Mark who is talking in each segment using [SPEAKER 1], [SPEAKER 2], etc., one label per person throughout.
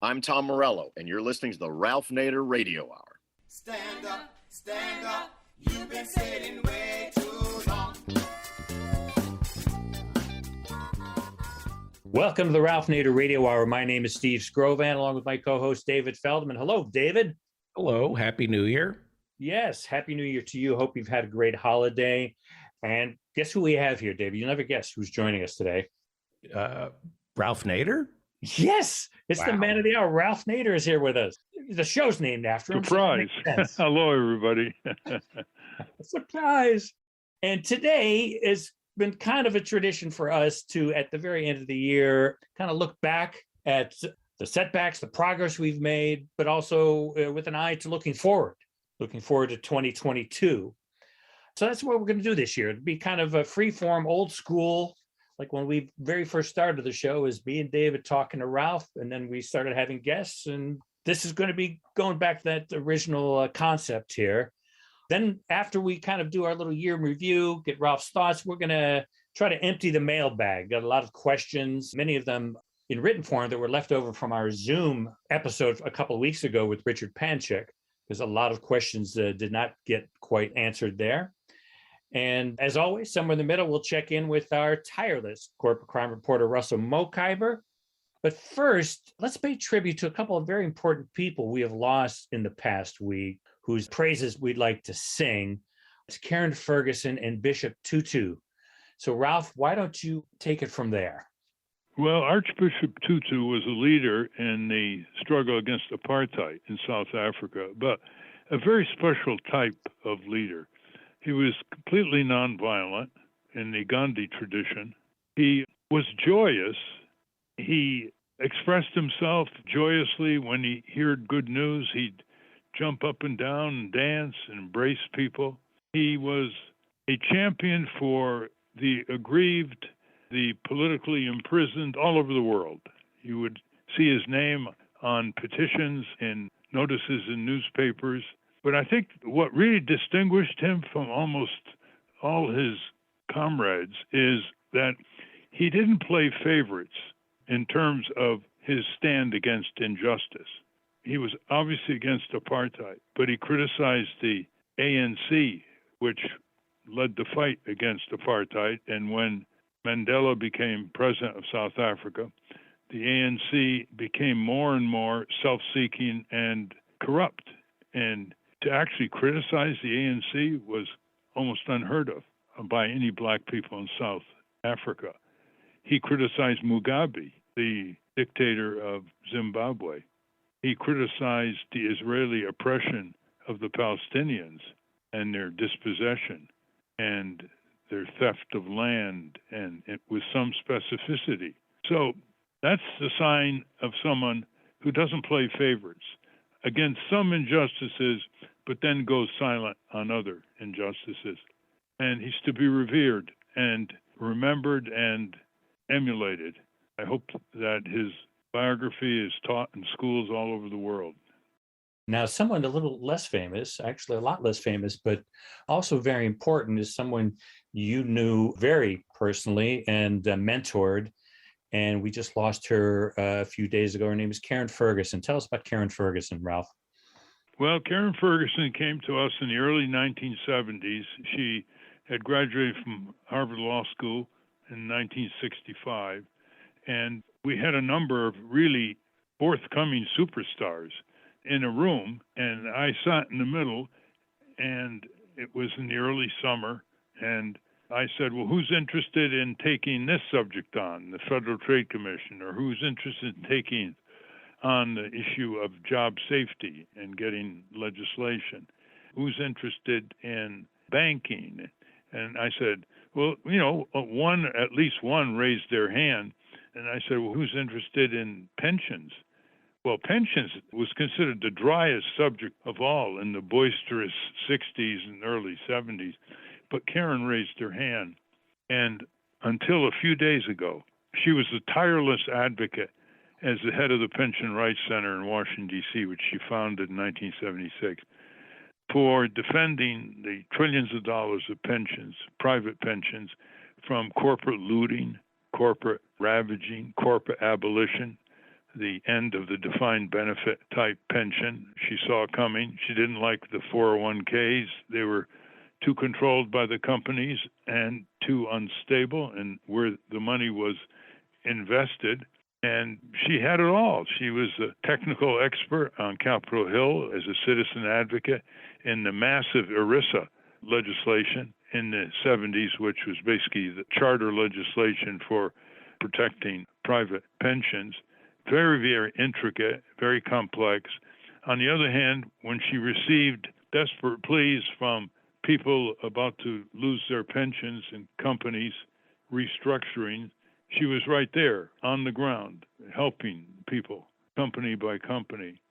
[SPEAKER 1] I'm Tom Morello, and you're listening to the Ralph Nader Radio Hour.
[SPEAKER 2] Stand up, you've been sitting way too long.
[SPEAKER 3] Welcome to the Ralph Nader Radio Hour. My name is Steve Scrovan, along with my co-host David Feldman. Hello, David.
[SPEAKER 4] Hello, Happy New Year.
[SPEAKER 3] Yes, Happy New Year to you. Hope you've had a great holiday. And guess who we have here, David? You'll never guess who's joining us today.
[SPEAKER 4] Ralph Nader?
[SPEAKER 3] Yes, it's the man of the hour. Ralph Nader is here with us. The show's named after him.
[SPEAKER 5] Surprise. So hello, everybody.
[SPEAKER 3] Surprise. And today has been kind of a tradition for us to, at the very end of the year, kind of look back at the setbacks, the progress we've made, but also with an eye to looking forward to 2022. So that's what we're going to do this year. It'll be kind of a free-form, old school, like when we very first started the show, is me and David talking to Ralph, and then we started having guests, and this is going to be going back to that original concept here. Then after we kind of do our little year review, get Ralph's thoughts, we're going to try to empty the mailbag. Got a lot of questions, many of them in written form that were left over from our Zoom episode a couple of weeks ago with Richard Panchik, because a lot of questions did not get quite answered there. And as always, somewhere in the middle, we'll check in with our tireless corporate crime reporter, Russell Mokhiber. But first, let's pay tribute to a couple of very important people we have lost in the past week, whose praises we'd like to sing. It's Karen Ferguson and Bishop Tutu. So, Ralph, why don't you take it from there?
[SPEAKER 5] Well, Archbishop Tutu was a leader in the struggle against apartheid in South Africa, but a very special type of leader. He was completely nonviolent in the Gandhi tradition. He was joyous. He expressed himself joyously when he heard good news. He'd jump up and down and dance and embrace people. He was a champion for the aggrieved, the politically imprisoned all over the world. You would see his name on petitions and notices in newspapers. But I think what really distinguished him from almost all his comrades is that he didn't play favorites in terms of his stand against injustice. He was obviously against apartheid, but he criticized the ANC, which led the fight against apartheid. And when Mandela became president of South Africa, the ANC became more and more self-seeking and corrupt. And to actually criticize the ANC was almost unheard of by any black people in South Africa. He criticized Mugabe, the dictator of Zimbabwe. He criticized the Israeli oppression of the Palestinians and their dispossession and their theft of land, and with some specificity. So that's the sign of someone who doesn't play favorites against some injustices, but then goes silent on other injustices. And he's to be revered and remembered and emulated. I hope that his biography is taught in schools all over the world.
[SPEAKER 3] Now, someone a little less famous, actually a lot less famous, but also very important, is someone you knew very personally and mentored. And we just lost her a few days ago. Her name is Karen Ferguson. Tell us about Karen Ferguson, Ralph.
[SPEAKER 5] Well, Karen Ferguson came to us in the early 1970s. She had graduated from Harvard Law School in 1965. And we had a number of really forthcoming superstars in a room. And I sat in the middle, and it was in the early summer. And I said, well, who's interested in taking this subject on, the Federal Trade Commission, or who's interested in taking on the issue of job safety and getting legislation? Who's interested in banking? And I said, well, at least one raised their hand. And I said, well, who's interested in pensions? Well, pensions was considered the driest subject of all in the boisterous 60s and early 70s. But Karen raised her hand, and until a few days ago, she was a tireless advocate as the head of the Pension Rights Center in Washington, D.C., which she founded in 1976, for defending the trillions of dollars of pensions, private pensions, from corporate looting, corporate ravaging, corporate abolition. the end of the defined benefit type pension. She saw coming. She didn't like the 401ks. They were too controlled by the companies and too unstable, and where the money was invested. And she had it all. She was a technical expert on Capitol Hill as a citizen advocate in the massive ERISA legislation in the 70s, which was basically the charter legislation for protecting private pensions. Very, very intricate, very complex. On the other hand, when she received desperate pleas from people about to lose their pensions and companies restructuring, she was right there on the ground helping people, company by company.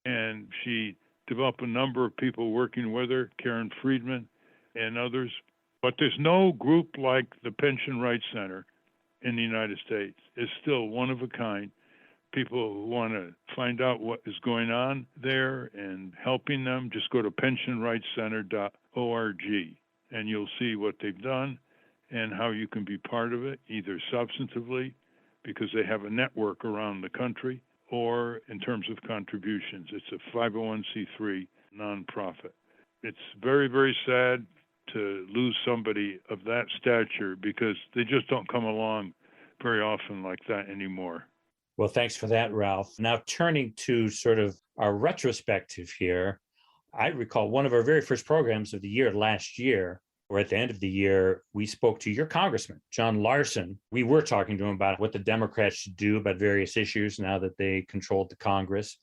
[SPEAKER 5] And she developed a number of people working with her, Karen Friedman and others. But there's no group like the Pension Rights Center in the United States. It's still one of a kind. People who want to find out what is going on there and helping them, just go to pensionrightscenter.org and you'll see what they've done and how you can be part of it, either substantively, because they have a network around the country, or in terms of contributions. It's a 501c3 nonprofit. It's very, very sad to lose somebody of that stature because they just don't come along very often like that anymore.
[SPEAKER 3] Well, thanks for that, Ralph. Now, turning to sort of our retrospective here, I recall one of our very first programs of the year last year, or at the end of the year, we spoke to your congressman, John Larson. We were talking to him about what the Democrats should do about various issues now that they controlled the Congress.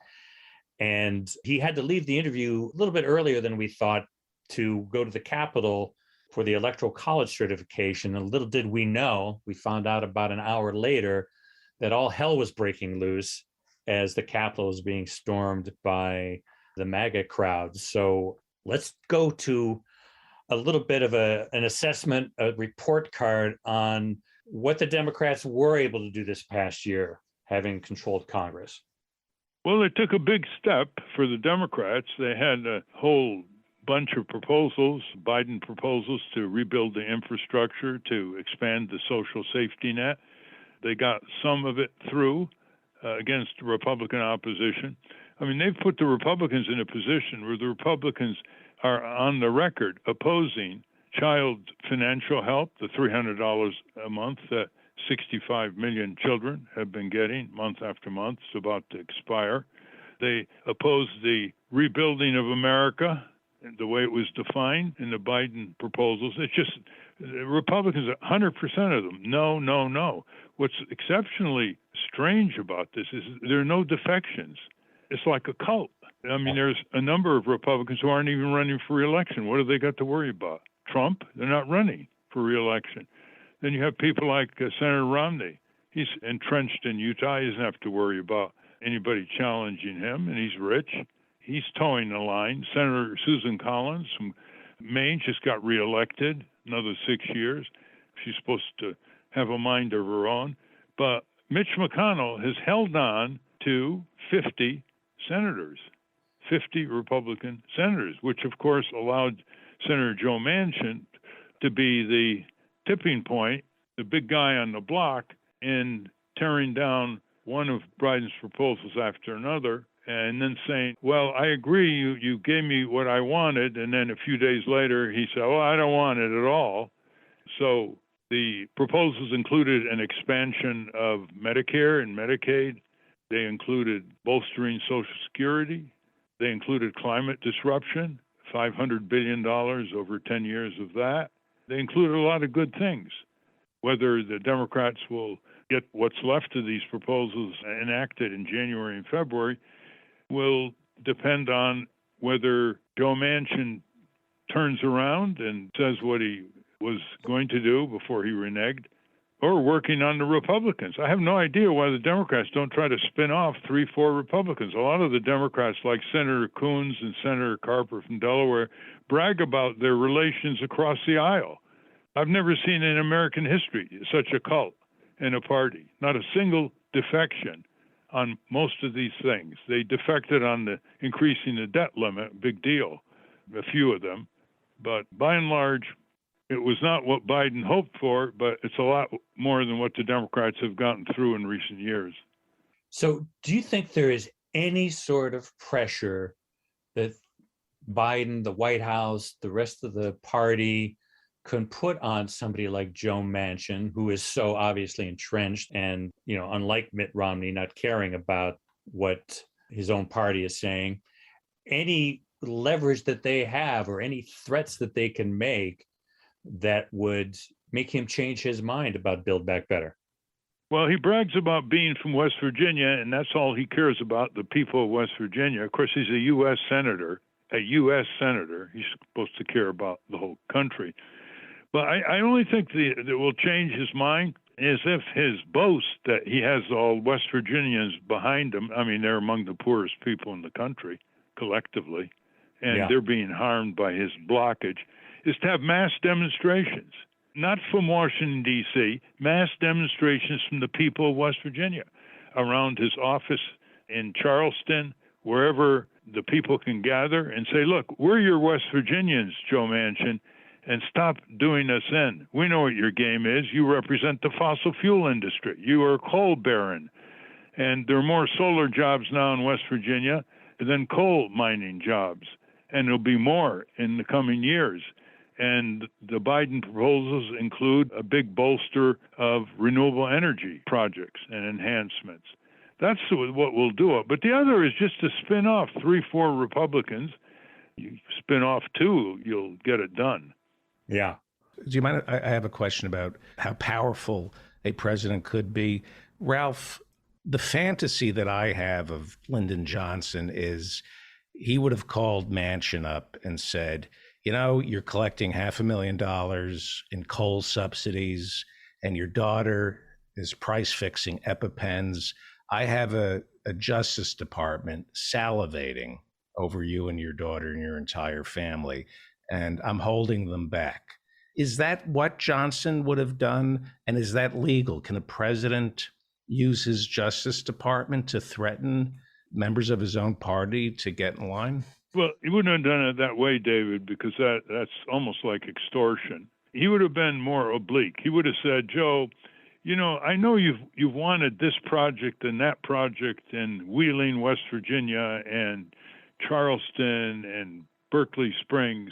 [SPEAKER 3] And he had to leave the interview a little bit earlier than we thought to go to the Capitol for the Electoral College certification. And little did we know, we found out about an hour later that all hell was breaking loose as the Capitol was being stormed by the MAGA crowd. So let's go to a little bit of an assessment, a report card on what the Democrats were able to do this past year, having controlled Congress.
[SPEAKER 5] Well, they took a big step for the Democrats. They had a whole bunch of proposals, Biden proposals to rebuild the infrastructure, to expand the social safety net. They got some of it through against Republican opposition. I mean, they've put the Republicans in a position where the Republicans are on the record opposing child financial help, the $300 a month that 65 million children have been getting month after month. It's about to expire. They oppose the rebuilding of America, the way it was defined in the Biden proposals. It's just the Republicans, 100% of them, no, no, no. What's exceptionally strange about this is there are no defections. It's like a cult. I mean, there's a number of Republicans who aren't even running for re-election. What have they got to worry about? Trump? They're not running for re-election. Then you have people like Senator Romney. He's entrenched in Utah. He doesn't have to worry about anybody challenging him, and he's rich. He's towing the line. Senator Susan Collins from Maine just got reelected, another 6 years. She's supposed to have a mind of her own. But Mitch McConnell has held on to 50 senators, 50 Republican senators, which of course allowed Senator Joe Manchin to be the tipping point, the big guy on the block, in tearing down one of Biden's proposals after another, and then saying, well, I agree, you gave me what I wanted, and then a few days later he said, well, I don't want it at all. So the proposals included an expansion of Medicare and Medicaid. They included bolstering Social Security. They included climate disruption, $500 billion over 10 years of that. They included a lot of good things. Whether the Democrats will get what's left of these proposals enacted in January and February will depend on whether Joe Manchin turns around and says what he was going to do before he reneged, or working on the Republicans. I have no idea why the Democrats don't try to spin off 3-4 Republicans. A lot of the Democrats, like Senator Coons and Senator Carper from Delaware, brag about their relations across the aisle. I've never seen in American history such a cult in a party, not a single defection on most of these things. They defected on the increasing the debt limit, big deal, a few of them. But by and large, it was not what Biden hoped for, but it's a lot more than what the Democrats have gotten through in recent years.
[SPEAKER 3] So, do you think there is any sort of pressure that Biden, the White House, the rest of the party can put on somebody like Joe Manchin, who is so obviously entrenched and, unlike Mitt Romney, not caring about what his own party is saying, any leverage that they have or any threats that they can make that would make him change his mind about Build Back Better?
[SPEAKER 5] Well, he brags about being from West Virginia, and that's all he cares about, the people of West Virginia. Of course, he's a U.S. senator. He's supposed to care about the whole country. But I only think that will change his mind is if his boast that he has all West Virginians behind him. I mean, they're among the poorest people in the country collectively, and they're being harmed by his blockage, is to have mass demonstrations. Not from Washington, D.C., mass demonstrations from the people of West Virginia around his office in Charleston, wherever the people can gather and say, look, we're your West Virginians, Joe Manchin, and stop doing us in. We know what your game is. You represent the fossil fuel industry. You are a coal baron. And there are more solar jobs now in West Virginia than coal mining jobs. And there'll be more in the coming years. And the Biden proposals include a big bolster of renewable energy projects and enhancements. That's what will do it. But the other is just to spin off 3-4 Republicans. You spin off 2, you'll get it done.
[SPEAKER 3] Yeah.
[SPEAKER 4] Do you mind? I have a question about how powerful a president could be. Ralph, the fantasy that I have of Lyndon Johnson is he would have called Manchin up and said, you're collecting $500,000 in coal subsidies, and your daughter is price fixing EpiPens. I have a Justice Department salivating over you and your daughter and your entire family, and I'm holding them back. Is that what Johnson would have done? And is that legal? Can a president use his Justice Department to threaten members of his own party to get in line?
[SPEAKER 5] Well, he wouldn't have done it that way, David, because that's almost like extortion. He would have been more oblique. He would have said, Joe, I know you've wanted this project and that project in Wheeling, West Virginia, and Charleston and Berkeley Springs.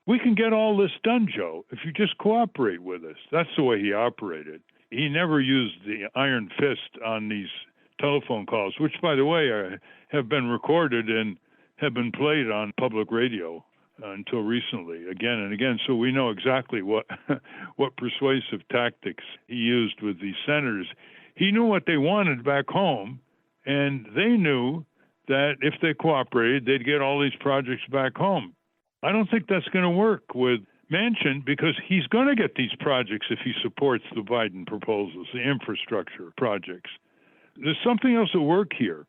[SPEAKER 5] We can get all this done, Joe, if you just cooperate with us. That's the way he operated. He never used the iron fist on these telephone calls, which, by the way, have been recorded and have been played on public radio until recently, again and again. So we know exactly what persuasive tactics he used with these senators. He knew what they wanted back home, and they knew that if they cooperated, they'd get all these projects back home. I don't think that's going to work with Manchin because he's going to get these projects if he supports the Biden proposals, the infrastructure projects. There's something else at work here.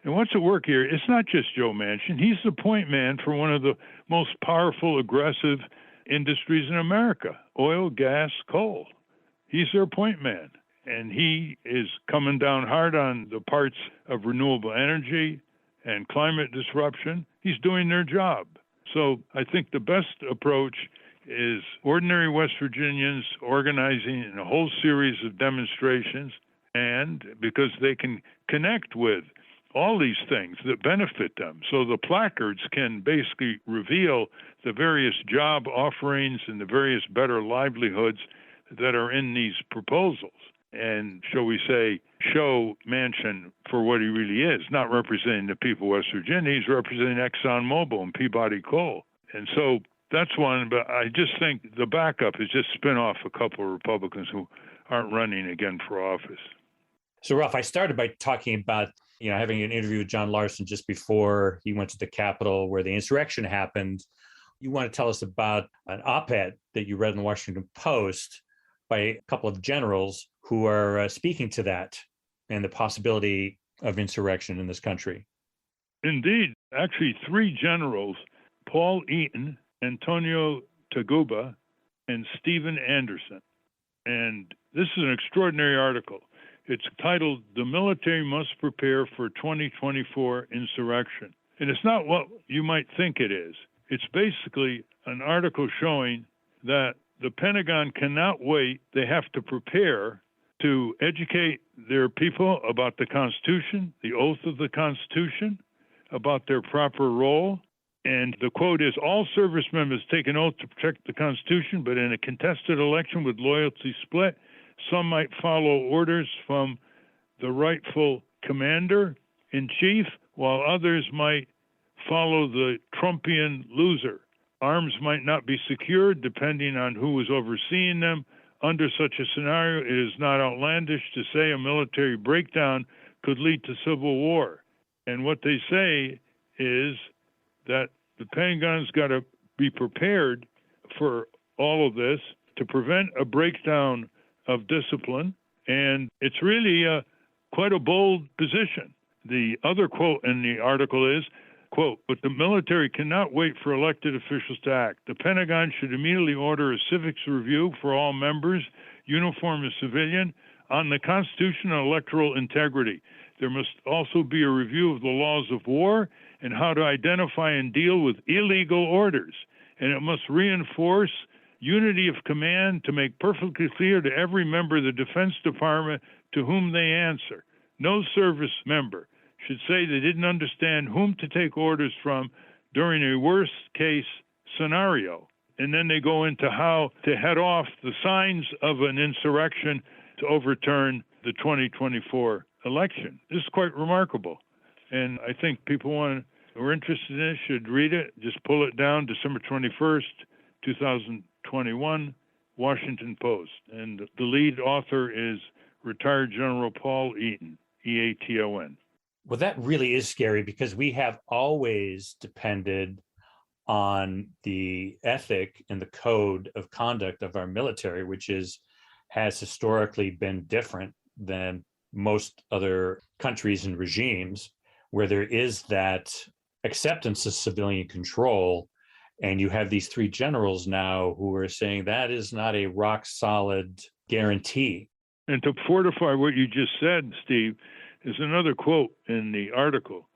[SPEAKER 5] And what's at work here, it's not just Joe Manchin. He's the point man for one of the most powerful, aggressive industries in America, oil, gas, coal. He's their point man. And he is coming down hard on the parts of renewable energy and climate disruption. He's doing their job. So I think the best approach is ordinary West Virginians organizing in a whole series of demonstrations, and because they can connect with all these things that benefit them. So the placards can basically reveal the various job offerings and the various better livelihoods that are in these proposals. And shall we say, show Manchin for what he really is, not representing the people of West Virginia. He's representing ExxonMobil and Peabody Coal. And so that's one, but I just think the backup is just spin off a couple of Republicans who aren't running again for office.
[SPEAKER 3] So, Ralph, I started by talking about having an interview with John Larson just before he went to the Capitol where the insurrection happened. You want to tell us about an op-ed that you read in the Washington Post by a couple of generals who are speaking to that and the possibility of insurrection in this country.
[SPEAKER 5] Indeed. Actually, 3 generals, Paul Eaton, Antonio Taguba, and Stephen Anderson. And this is an extraordinary article. It's titled, "The Military Must Prepare for 2024 Insurrection." And it's not what you might think it is. It's basically an article showing that the Pentagon cannot wait. They have to prepare to educate their people about the Constitution, the oath of the Constitution, about their proper role. And the quote is, all service members take an oath to protect the Constitution, but in a contested election with loyalty split, some might follow orders from the rightful commander-in-chief, while others might follow the Trumpian loser. Arms might not be secured depending on who is overseeing them. Under such a scenario, it is not outlandish to say a military breakdown could lead to civil war. And what they say is that the Pentagon's got to be prepared for all of this to prevent a breakdown of discipline. And it's really quite a bold position. The other quote in the article is, quote, but the military cannot wait for elected officials to act. The Pentagon should immediately order a civics review for all members, uniform and civilian, on the Constitution and electoral integrity. There must also be a review of the laws of war and how to identify and deal with illegal orders. And it must reinforce unity of command to make perfectly clear to every member of the Defense Department to whom they answer. No service member should say they didn't understand whom to take orders from during a worst-case scenario. And then they go into how to head off the signs of an insurrection to overturn the 2024 election. This is quite remarkable. And I think people who are interested in it should read it. Just pull it down, December 21st, 2021, Washington Post. And the lead author is retired General Paul Eaton, E-A-T-O-N.
[SPEAKER 3] Well, that really is scary because we have always depended on the ethic and the code of conduct of our military, which has historically been different than most other countries and regimes, where there is that acceptance of civilian control. And you have these three generals now who are saying that is not a rock solid guarantee.
[SPEAKER 5] And to fortify what you just said, Steve, is another quote in the article.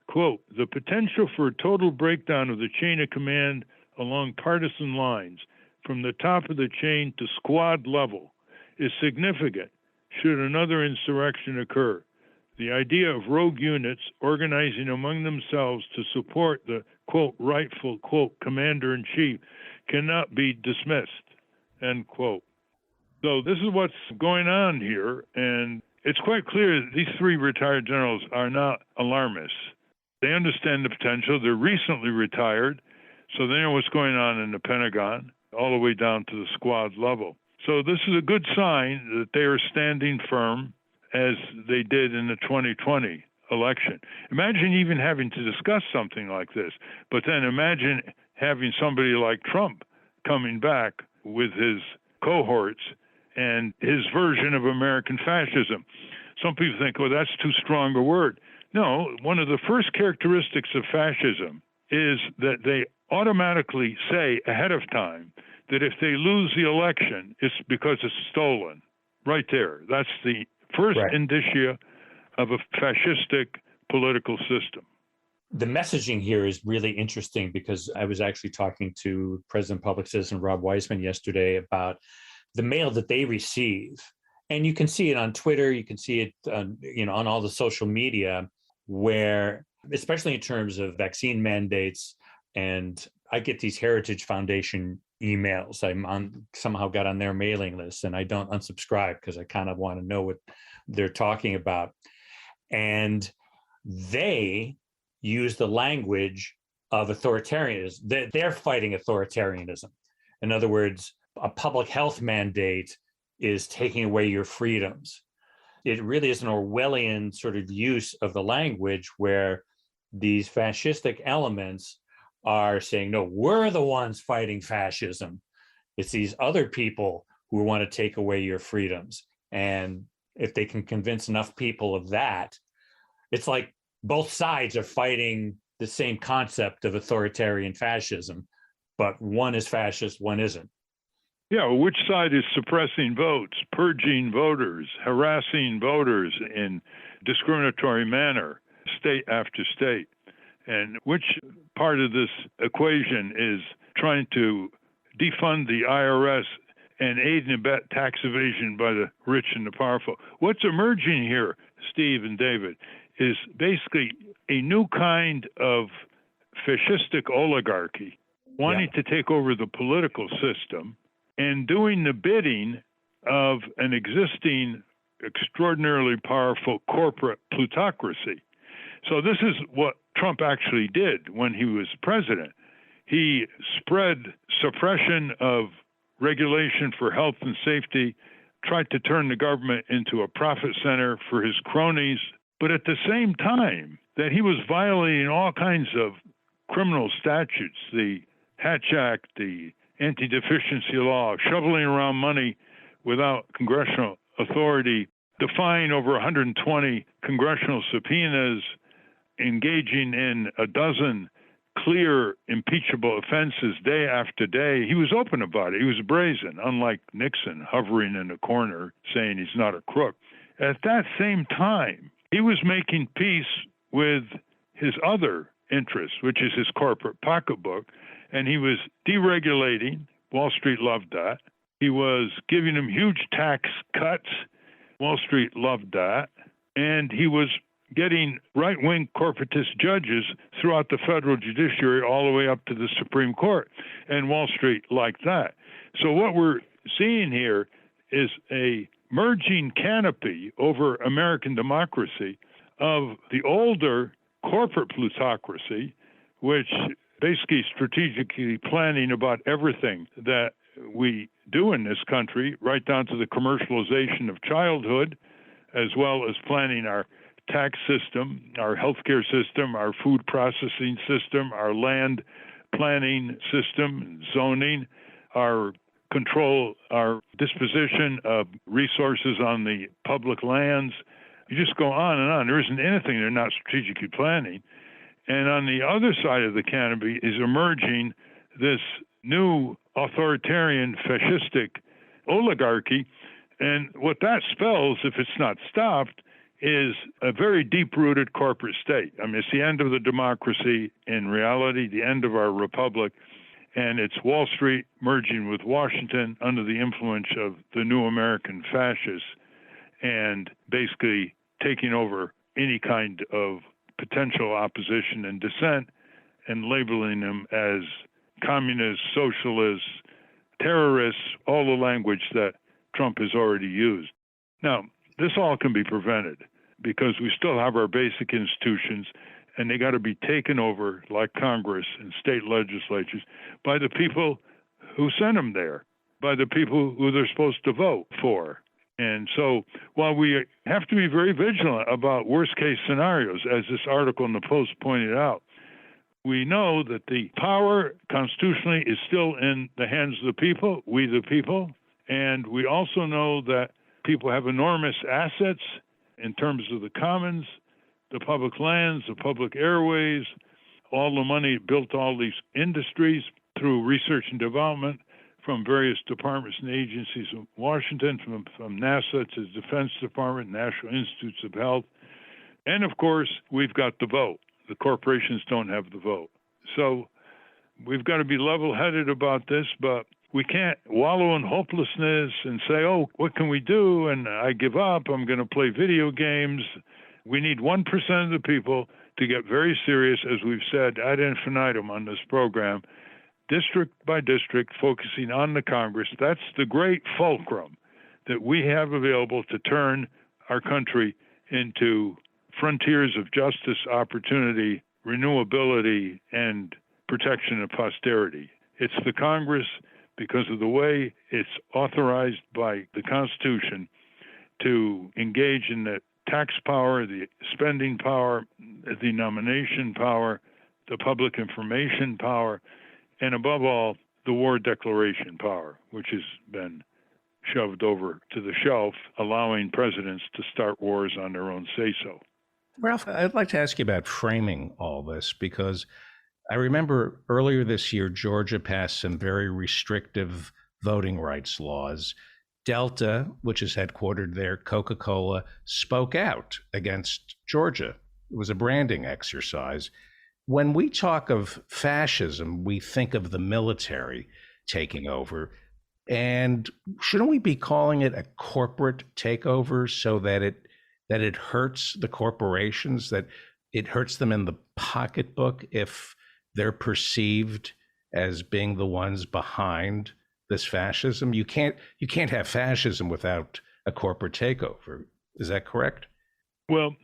[SPEAKER 5] Quote, the potential for a total breakdown of the chain of command along partisan lines from the top of the chain to squad level is significant should another insurrection occur. The idea of rogue units organizing among themselves to support the, quote, rightful, quote, commander-in-chief cannot be dismissed, end quote. So this is what's going on here, and it's quite clear that these three retired generals are not alarmists. They understand the potential. They're recently retired, so they know what's going on in the Pentagon, all the way down to the squad level. So this is a good sign that they are standing firm as they did in the 2020 election. Imagine even having to discuss something like this, but then imagine having somebody like Trump coming back with his cohorts and his version of American fascism. Some people think, oh, that's too strong a word. No, one of the first characteristics of fascism is that they automatically say ahead of time that if they lose the election, it's because it's stolen. Right there. That's the first indicia of a fascistic political system.
[SPEAKER 3] The messaging here is really interesting because I was actually talking to President Public Citizen Rob Weissman yesterday about the mail that they receive. And you can see it on Twitter, you can see it on all the social media, where, especially in terms of vaccine mandates, and I get these Heritage Foundation emails. Somehow got on their mailing list, and I don't unsubscribe because I kind of want to know what they're talking about. And they use the language of authoritarianism. They're fighting authoritarianism. In other words, a public health mandate is taking away your freedoms. It really is an Orwellian sort of use of the language where these fascistic elements are saying, no, we're the ones fighting fascism. It's these other people who want to take away your freedoms. And if they can convince enough people of that, it's like both sides are fighting the same concept of authoritarian fascism, but one is fascist, one isn't.
[SPEAKER 5] Yeah, which side is suppressing votes, purging voters, harassing voters in discriminatory manner, state after state? And which part of this equation is trying to defund the IRS and aid and abet tax evasion by the rich and the powerful. What's emerging here, Steve and David, is basically a new kind of fascistic oligarchy wanting to take over the political system and doing the bidding of an existing extraordinarily powerful corporate plutocracy. So this is what Trump actually did when he was president. He spread suppression of regulation for health and safety, tried to turn the government into a profit center for his cronies, but at the same time that he was violating all kinds of criminal statutes, the Hatch Act, the anti-deficiency law, shoveling around money without congressional authority, defying over 120 congressional subpoenas, engaging in a dozen clear impeachable offenses day after day. He was open about it. He was brazen, unlike Nixon, hovering in a corner saying he's not a crook. At that same time, he was making peace with his other interests, which is his corporate pocketbook, and he was deregulating. Wall Street loved that. He was giving them huge tax cuts. Wall Street loved that. And he was getting right-wing corporatist judges throughout the federal judiciary all the way up to the Supreme Court. And Wall Street liked that. So what we're seeing here is a merging canopy over American democracy of the older corporate plutocracy, which basically strategically planning about everything that we do in this country, right down to the commercialization of childhood, as well as planning our tax system, our healthcare system, our food processing system, our land planning system, zoning, our control, our disposition of resources on the public lands. You just go on and on. There isn't anything they're not strategically planning. And on the other side of the canopy is emerging this new authoritarian fascistic oligarchy. And what that spells, if it's not stopped, is a very deep-rooted corporate state. I mean, it's the end of the democracy in reality, the end of our republic, and it's Wall Street merging with Washington under the influence of the new American fascists and basically taking over any kind of potential opposition and dissent and labeling them as communists, socialists, terrorists, all the language that Trump has already used. Now, this all can be prevented because we still have our basic institutions, and they got to be taken over, like Congress and state legislatures, by the people who sent them there, by the people who they're supposed to vote for. And so while we have to be very vigilant about worst-case scenarios, as this article in the Post pointed out, we know that the power constitutionally is still in the hands of the people, we the people, and we also know that people have enormous assets in terms of the commons, the public lands, the public airways, all the money built all these industries through research and development from various departments and agencies in Washington, from NASA to the Defense Department, National Institutes of Health. And of course, we've got the vote. The corporations don't have the vote. So we've got to be level-headed about this, but we can't wallow in hopelessness and say, oh, what can we do? And I give up. I'm going to play video games. We need 1% of the people to get very serious, as we've said ad infinitum on this program, district by district, focusing on the Congress. That's the great fulcrum that we have available to turn our country into frontiers of justice, opportunity, renewability, and protection of posterity. It's the Congress, because of the way it's authorized by the Constitution to engage in the tax power, the spending power, the nomination power, the public information power, and above all, the war declaration power, which has been shoved over to the shelf, allowing presidents to start wars on their own say-so.
[SPEAKER 4] Ralph, I'd like to ask you about framing all this, because I remember earlier this year, Georgia passed some very restrictive voting rights laws. Delta, which is headquartered there, Coca-Cola, spoke out against Georgia. It was a branding exercise. When we talk of fascism, we think of the military taking over. And shouldn't we be calling it a corporate takeover so that it hurts the corporations, that it hurts them in the pocketbook if they're perceived as being the ones behind this fascism? You can't have fascism without a corporate takeover. Is that correct?
[SPEAKER 5] Well,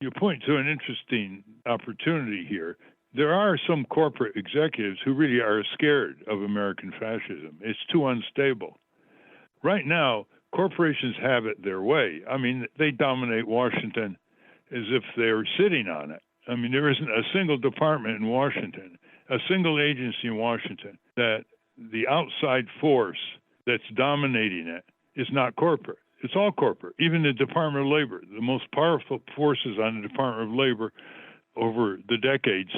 [SPEAKER 5] you point to an interesting opportunity here. There are some corporate executives who really are scared of American fascism. It's too unstable. Right now, corporations have it their way. I mean, they dominate Washington as if they're sitting on it. I mean, there isn't a single department in Washington, a single agency in Washington, that the outside force that's dominating it is not corporate. It's all corporate. Even the Department of Labor, the most powerful forces on the Department of Labor over the decades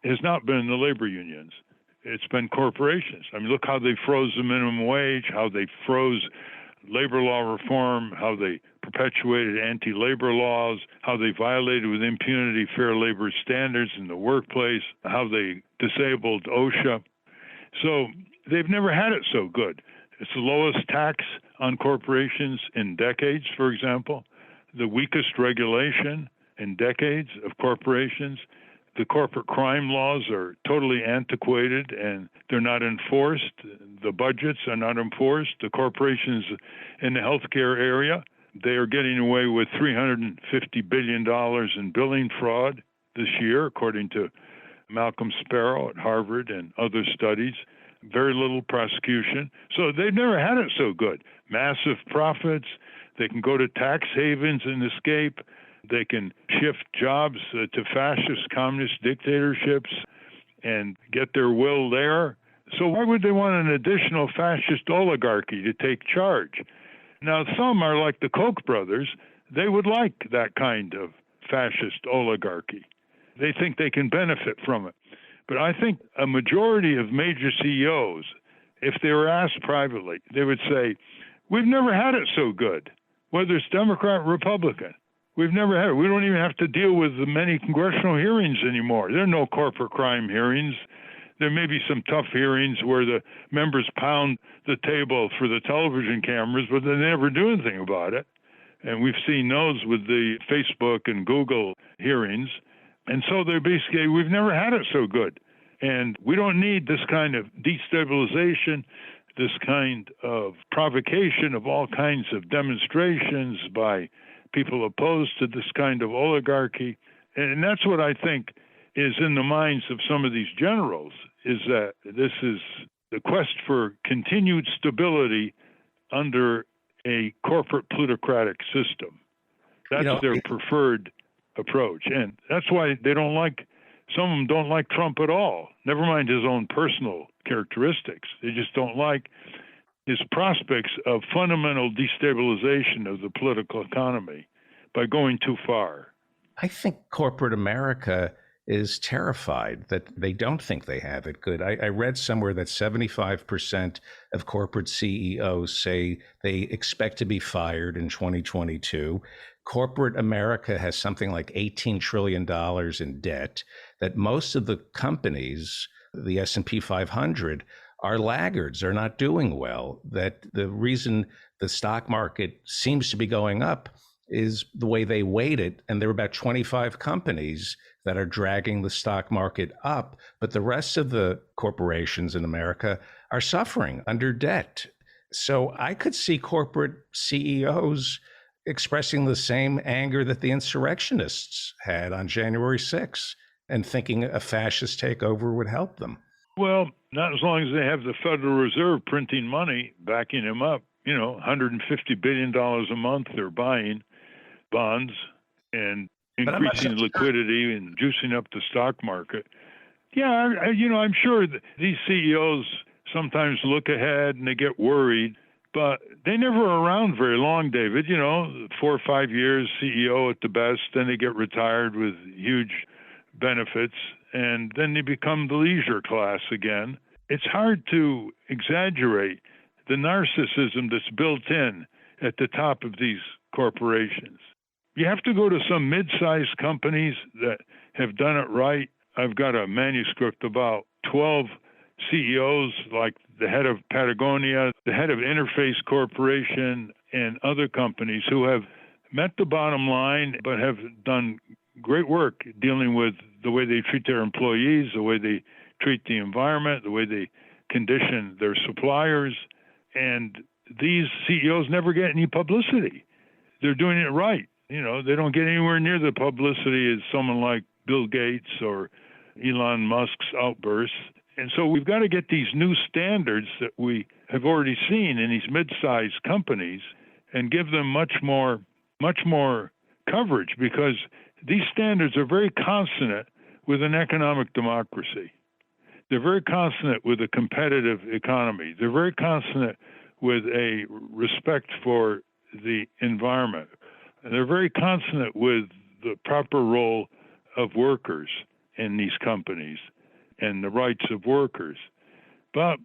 [SPEAKER 5] has not been the labor unions. It's been corporations. I mean, look how they froze the minimum wage, how they froze labor law reform, how they perpetuated anti-labor laws, how they violated with impunity fair labor standards in the workplace, how they disabled OSHA. So they've never had it so good. It's the lowest tax on corporations in decades, for example, the weakest regulation in decades of corporations. The corporate crime laws are totally antiquated and they're not enforced. The budgets are not enforced. The corporations in the healthcare area, they are getting away with $350 billion in billing fraud this year, according to Malcolm Sparrow at Harvard and other studies. Very little prosecution. So they've never had it so good. Massive profits. They can go to tax havens and escape. They can shift jobs to fascist communist dictatorships and get their will there. So why would they want an additional fascist oligarchy to take charge? Now, some are like the Koch brothers. They would like that kind of fascist oligarchy. They think they can benefit from it. But I think a majority of major CEOs, if they were asked privately, they would say, we've never had it so good, whether it's Democrat or Republican. We've never had it. We don't even have to deal with the many congressional hearings anymore. There are no corporate crime hearings. There may be some tough hearings where the members pound the table for the television cameras, but they never do anything about it. And we've seen those with the Facebook and Google hearings. And so they're basically, we've never had it so good. And we don't need this kind of destabilization, this kind of provocation of all kinds of demonstrations by people opposed to this kind of oligarchy. And that's what I think is in the minds of some of these generals, is that this is the quest for continued stability under a corporate plutocratic system. That's their preferred approach. And that's why they don't like, some of them don't like Trump at all, never mind his own personal characteristics. They just don't like his prospects of fundamental destabilization of the political economy by going too far.
[SPEAKER 4] I think corporate America is terrified that they don't think they have it good. I read somewhere that 75% of corporate CEOs say they expect to be fired in 2022. Corporate America has something like $18 trillion in debt, that most of the companies, the S&P 500, are laggards, are not doing well, that the reason the stock market seems to be going up is the way they weight it. And there are about 25 companies that are dragging the stock market up, but the rest of the corporations in America are suffering under debt. So I could see corporate CEOs expressing the same anger that the insurrectionists had on January 6th and thinking a fascist takeover would help them.
[SPEAKER 5] Well, not as long as they have the Federal Reserve printing money, backing them up. You know, $150 billion a month they're buying bonds and increasing liquidity and juicing up the stock market. Yeah, I'm sure that these CEOs sometimes look ahead and they get worried, but they never are around very long, David. 4 or 5 years CEO at the best, then they get retired with huge benefits, and then they become the leisure class again. It's hard to exaggerate the narcissism that's built in at the top of these corporations. You have to go to some mid-sized companies that have done it right. I've got a manuscript about 12 CEOs like the head of Patagonia, the head of Interface Corporation, and other companies who have met the bottom line but have done great work dealing with the way they treat their employees, the way they treat the environment, the way they condition their suppliers. And these CEOs never get any publicity. They're doing it right. You know, they don't get anywhere near the publicity as someone like Bill Gates or Elon Musk's outbursts. And so we've got to get these new standards that we have already seen in these mid-sized companies and give them much more coverage, because these standards are very consonant with an economic democracy. They're very consonant with a competitive economy. They're very consonant with a respect for the environment. And they're very consonant with the proper role of workers in these companies and the rights of workers. But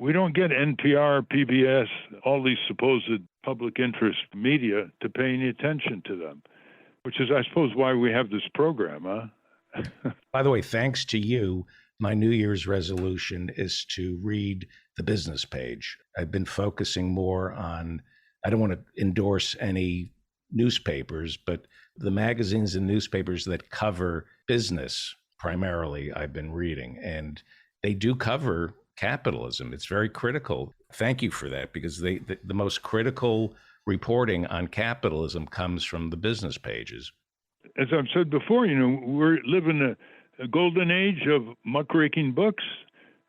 [SPEAKER 5] we don't get NPR, PBS, all these supposed public interest media to pay any attention to them, which is, I suppose, why we have this program, huh?
[SPEAKER 4] By the way, thanks to you, my New Year's resolution is to read the business page. I've been focusing more on, I don't want to endorse any newspapers, but the magazines and newspapers that cover business primarily I've been reading, and they do cover capitalism. It's very critical. Thank you for that, because the most critical reporting on capitalism comes from the business pages.
[SPEAKER 5] As I've said before, you know, we're living a golden age of muckraking books.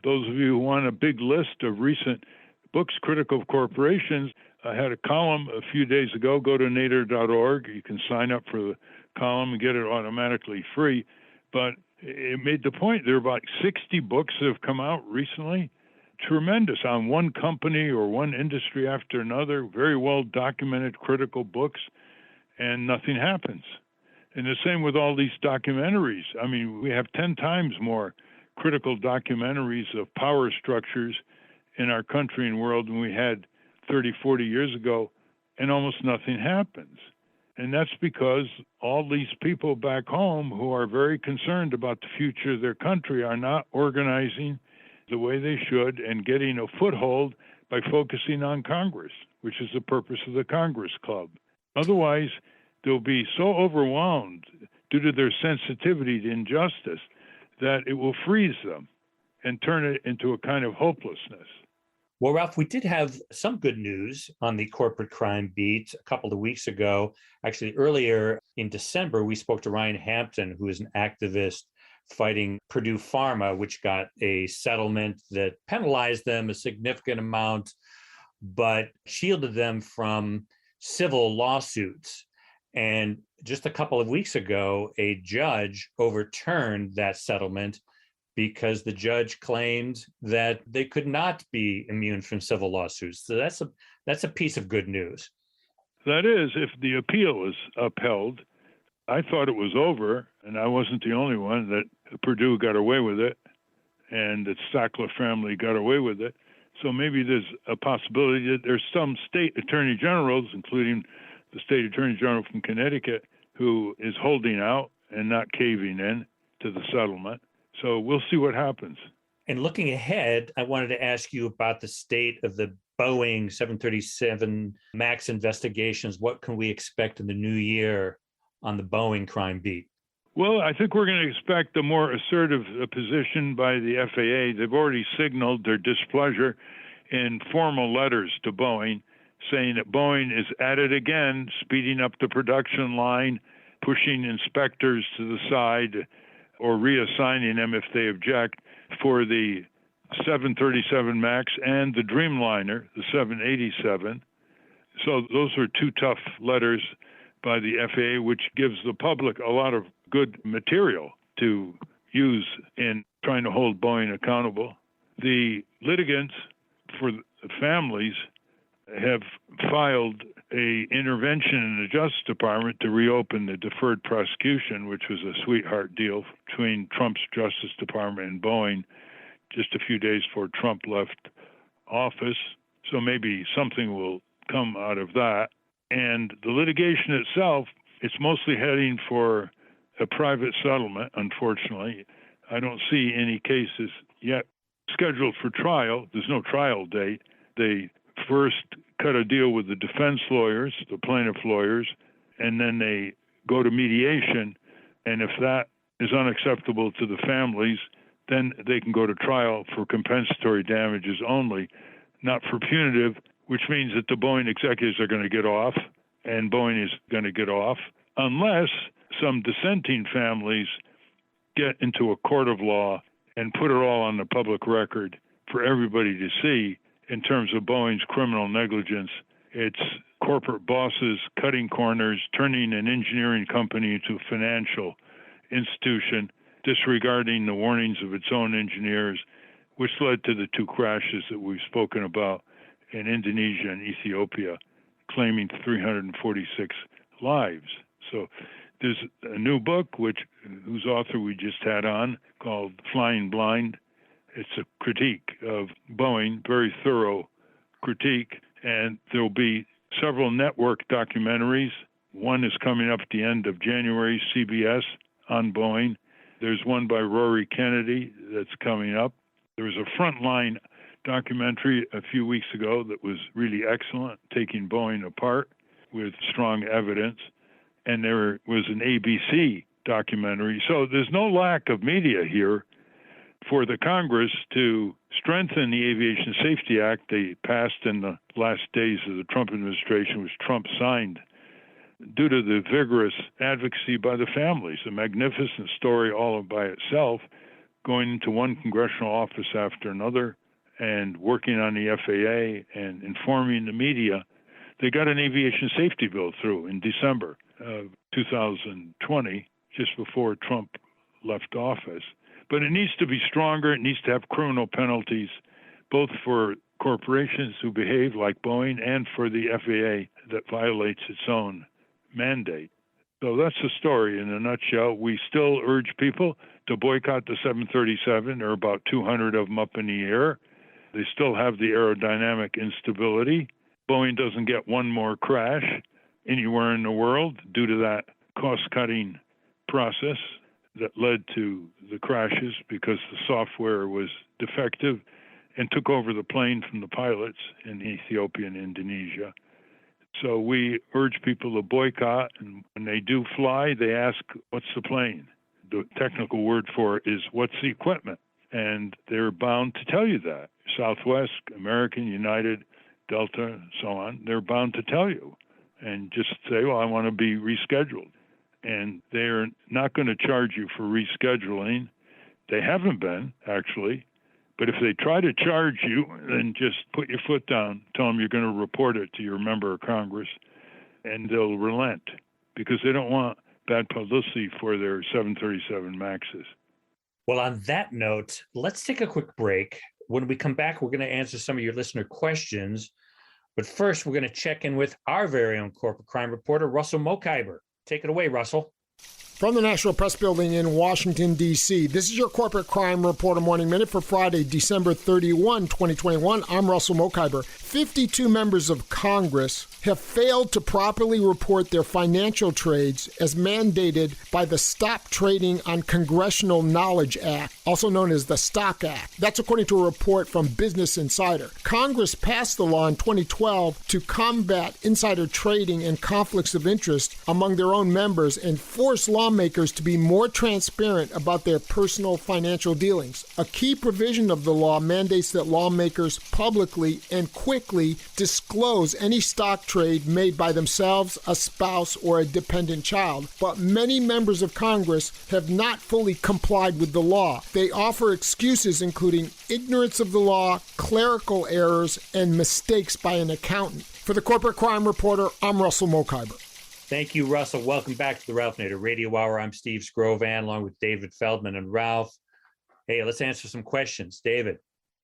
[SPEAKER 5] Those of you who want a big list of recent books critical of corporations, I had a column a few days ago. Go to nader.org. You can sign up for the column and get it automatically free. But it made the point there are about 60 books that have come out recently, tremendous, on one company or one industry after another, very well documented critical books, and nothing happens. And the same with all these documentaries. I mean, we have 10 times more critical documentaries of power structures in our country and world than we had 30, 40 years ago, and almost nothing happens. And that's because all these people back home who are very concerned about the future of their country are not organizing the way they should and getting a foothold by focusing on Congress, which is the purpose of the Congress Club. Otherwise, they'll be so overwhelmed due to their sensitivity to injustice that it will freeze them and turn it into a kind of hopelessness.
[SPEAKER 3] Well, Ralph, we did have some good news on the corporate crime beat a couple of weeks ago. Actually, earlier in December, we spoke to Ryan Hampton, who is an activist fighting Purdue Pharma, which got a settlement that penalized them a significant amount, but shielded them from civil lawsuits. And just a couple of weeks ago, a judge overturned that settlement because the judge claimed that they could not be immune from civil lawsuits. So that's a piece of good news.
[SPEAKER 5] That is, if the appeal is upheld. I thought it was over, and I wasn't the only one, that Purdue got away with it, and that Sackler family got away with it. So maybe there's a possibility that there's some state attorney generals, including the state attorney general from Connecticut, who is holding out and not caving in to the settlement. So we'll see what happens.
[SPEAKER 3] And looking ahead, I wanted to ask you about the state of the Boeing 737 MAX investigations. What can we expect in the new year on the Boeing crime beat?
[SPEAKER 5] Well, I think we're going to expect a more assertive position by the FAA. They've already signaled their displeasure in formal letters to Boeing, saying that Boeing is at it again, speeding up the production line, pushing inspectors to the side, or reassigning them if they object for the 737 MAX and the Dreamliner, the 787. So those are two tough letters by the FAA, which gives the public a lot of good material to use in trying to hold Boeing accountable. The litigants for the families have filed a intervention in the Justice Department to reopen the deferred prosecution, which was a sweetheart deal between Trump's Justice Department and Boeing just a few days before Trump left office. So maybe something will come out of that. And the litigation itself, it's mostly heading for a private settlement, unfortunately. I don't see any cases yet scheduled for trial. There's no trial date. They first cut a deal with the defense lawyers, the plaintiff lawyers, and then they go to mediation. And if that is unacceptable to the families, then they can go to trial for compensatory damages only, not for punitive, which means that the Boeing executives are going to get off, and Boeing is going to get off, unless some dissenting families get into a court of law and put it all on the public record for everybody to see in terms of Boeing's criminal negligence. It's corporate bosses cutting corners, turning an engineering company into a financial institution, disregarding the warnings of its own engineers, which led to the two crashes that we've spoken about in Indonesia and Ethiopia, claiming 346 lives. So there's a new book whose author we just had on called Flying Blind. It's a critique of Boeing, very thorough critique, and there'll be several network documentaries. One is coming up at the end of January, CBS, on Boeing. There's one by Rory Kennedy that's coming up. There was a Frontline documentary a few weeks ago that was really excellent, taking Boeing apart with strong evidence. And there was an ABC documentary. So there's no lack of media here for the Congress to strengthen the Aviation Safety Act they passed in the last days of the Trump administration, which Trump signed, due to the vigorous advocacy by the families. A magnificent story all by itself, going into one congressional office after another and working on the FAA and informing the media. They got an aviation safety bill through in December of 2020, just before Trump left office. But it needs to be stronger. It needs to have criminal penalties, both for corporations who behave like Boeing and for the FAA that violates its own mandate. So that's the story in a nutshell. We still urge people to boycott the 737. There are about 200 of them up in the air. They still have the aerodynamic instability. Boeing doesn't get one more crash anywhere in the world due to that cost-cutting process that led to the crashes because the software was defective and took over the plane from the pilots in Ethiopia and Indonesia. So we urge people to boycott, and when they do fly, they ask, what's the plane? The technical word for it is, what's the equipment? And they're bound to tell you that. Southwest, American, United, Delta, so on, they're bound to tell you. And just say, well, I want to be rescheduled. And they're not going to charge you for rescheduling. They haven't been, actually. But if they try to charge you, then just put your foot down, tell them you're going to report it to your member of Congress, and they'll relent because they don't want bad publicity for their 737 MAXs.
[SPEAKER 3] Well, on that note, let's take a quick break. When we come back, we're going to answer some of your listener questions. But first, we're going to check in with our very own corporate crime reporter, Russell Mokhiber. Take it away, Russell.
[SPEAKER 6] From the National Press Building in Washington, D.C., this is your Corporate Crime Reporter Morning Minute for Friday, December 31, 2021. I'm Russell Mokhiber. 52 members of Congress have failed to properly report their financial trades as mandated by the Stop Trading on Congressional Knowledge Act, also known as the STOCK Act. That's according to a report from Business Insider. Congress passed the law in 2012 to combat insider trading and conflicts of interest among their own members and force lawmakers to be more transparent about their personal financial dealings. A key provision of the law mandates that lawmakers publicly and quickly disclose any stock trade made by themselves, a spouse, or a dependent child. But many members of Congress have not fully complied with the law. They offer excuses including ignorance of the law, clerical errors, and mistakes by an accountant. For the Corporate Crime Reporter, I'm Russell Mokhiber.
[SPEAKER 3] Thank you, Russell. Welcome back to the Ralph Nader Radio Hour. I'm Steve Scrovan, along with David Feldman and Ralph. Hey, let's answer some questions. David.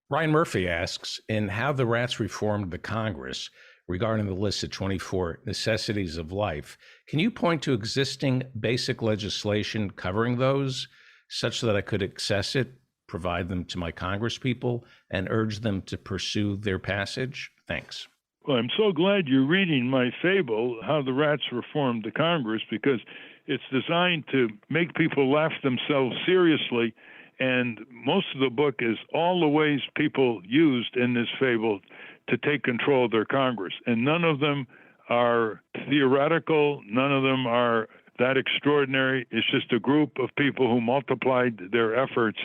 [SPEAKER 4] Ryan Murphy asks, in How the Rats Reformed the Congress, regarding the list of 24 necessities of life, can you point to existing basic legislation covering those such that I could access it, provide them to my Congresspeople, and urge them to pursue their passage? Thanks.
[SPEAKER 5] Well, I'm so glad you're reading my fable, How the Rats Reformed the Congress, because it's designed to make people laugh themselves seriously And most of the book is all the ways people used in this fable to take control of their Congress. And none of them are theoretical. None of them are that extraordinary. It's just a group of people who multiplied their efforts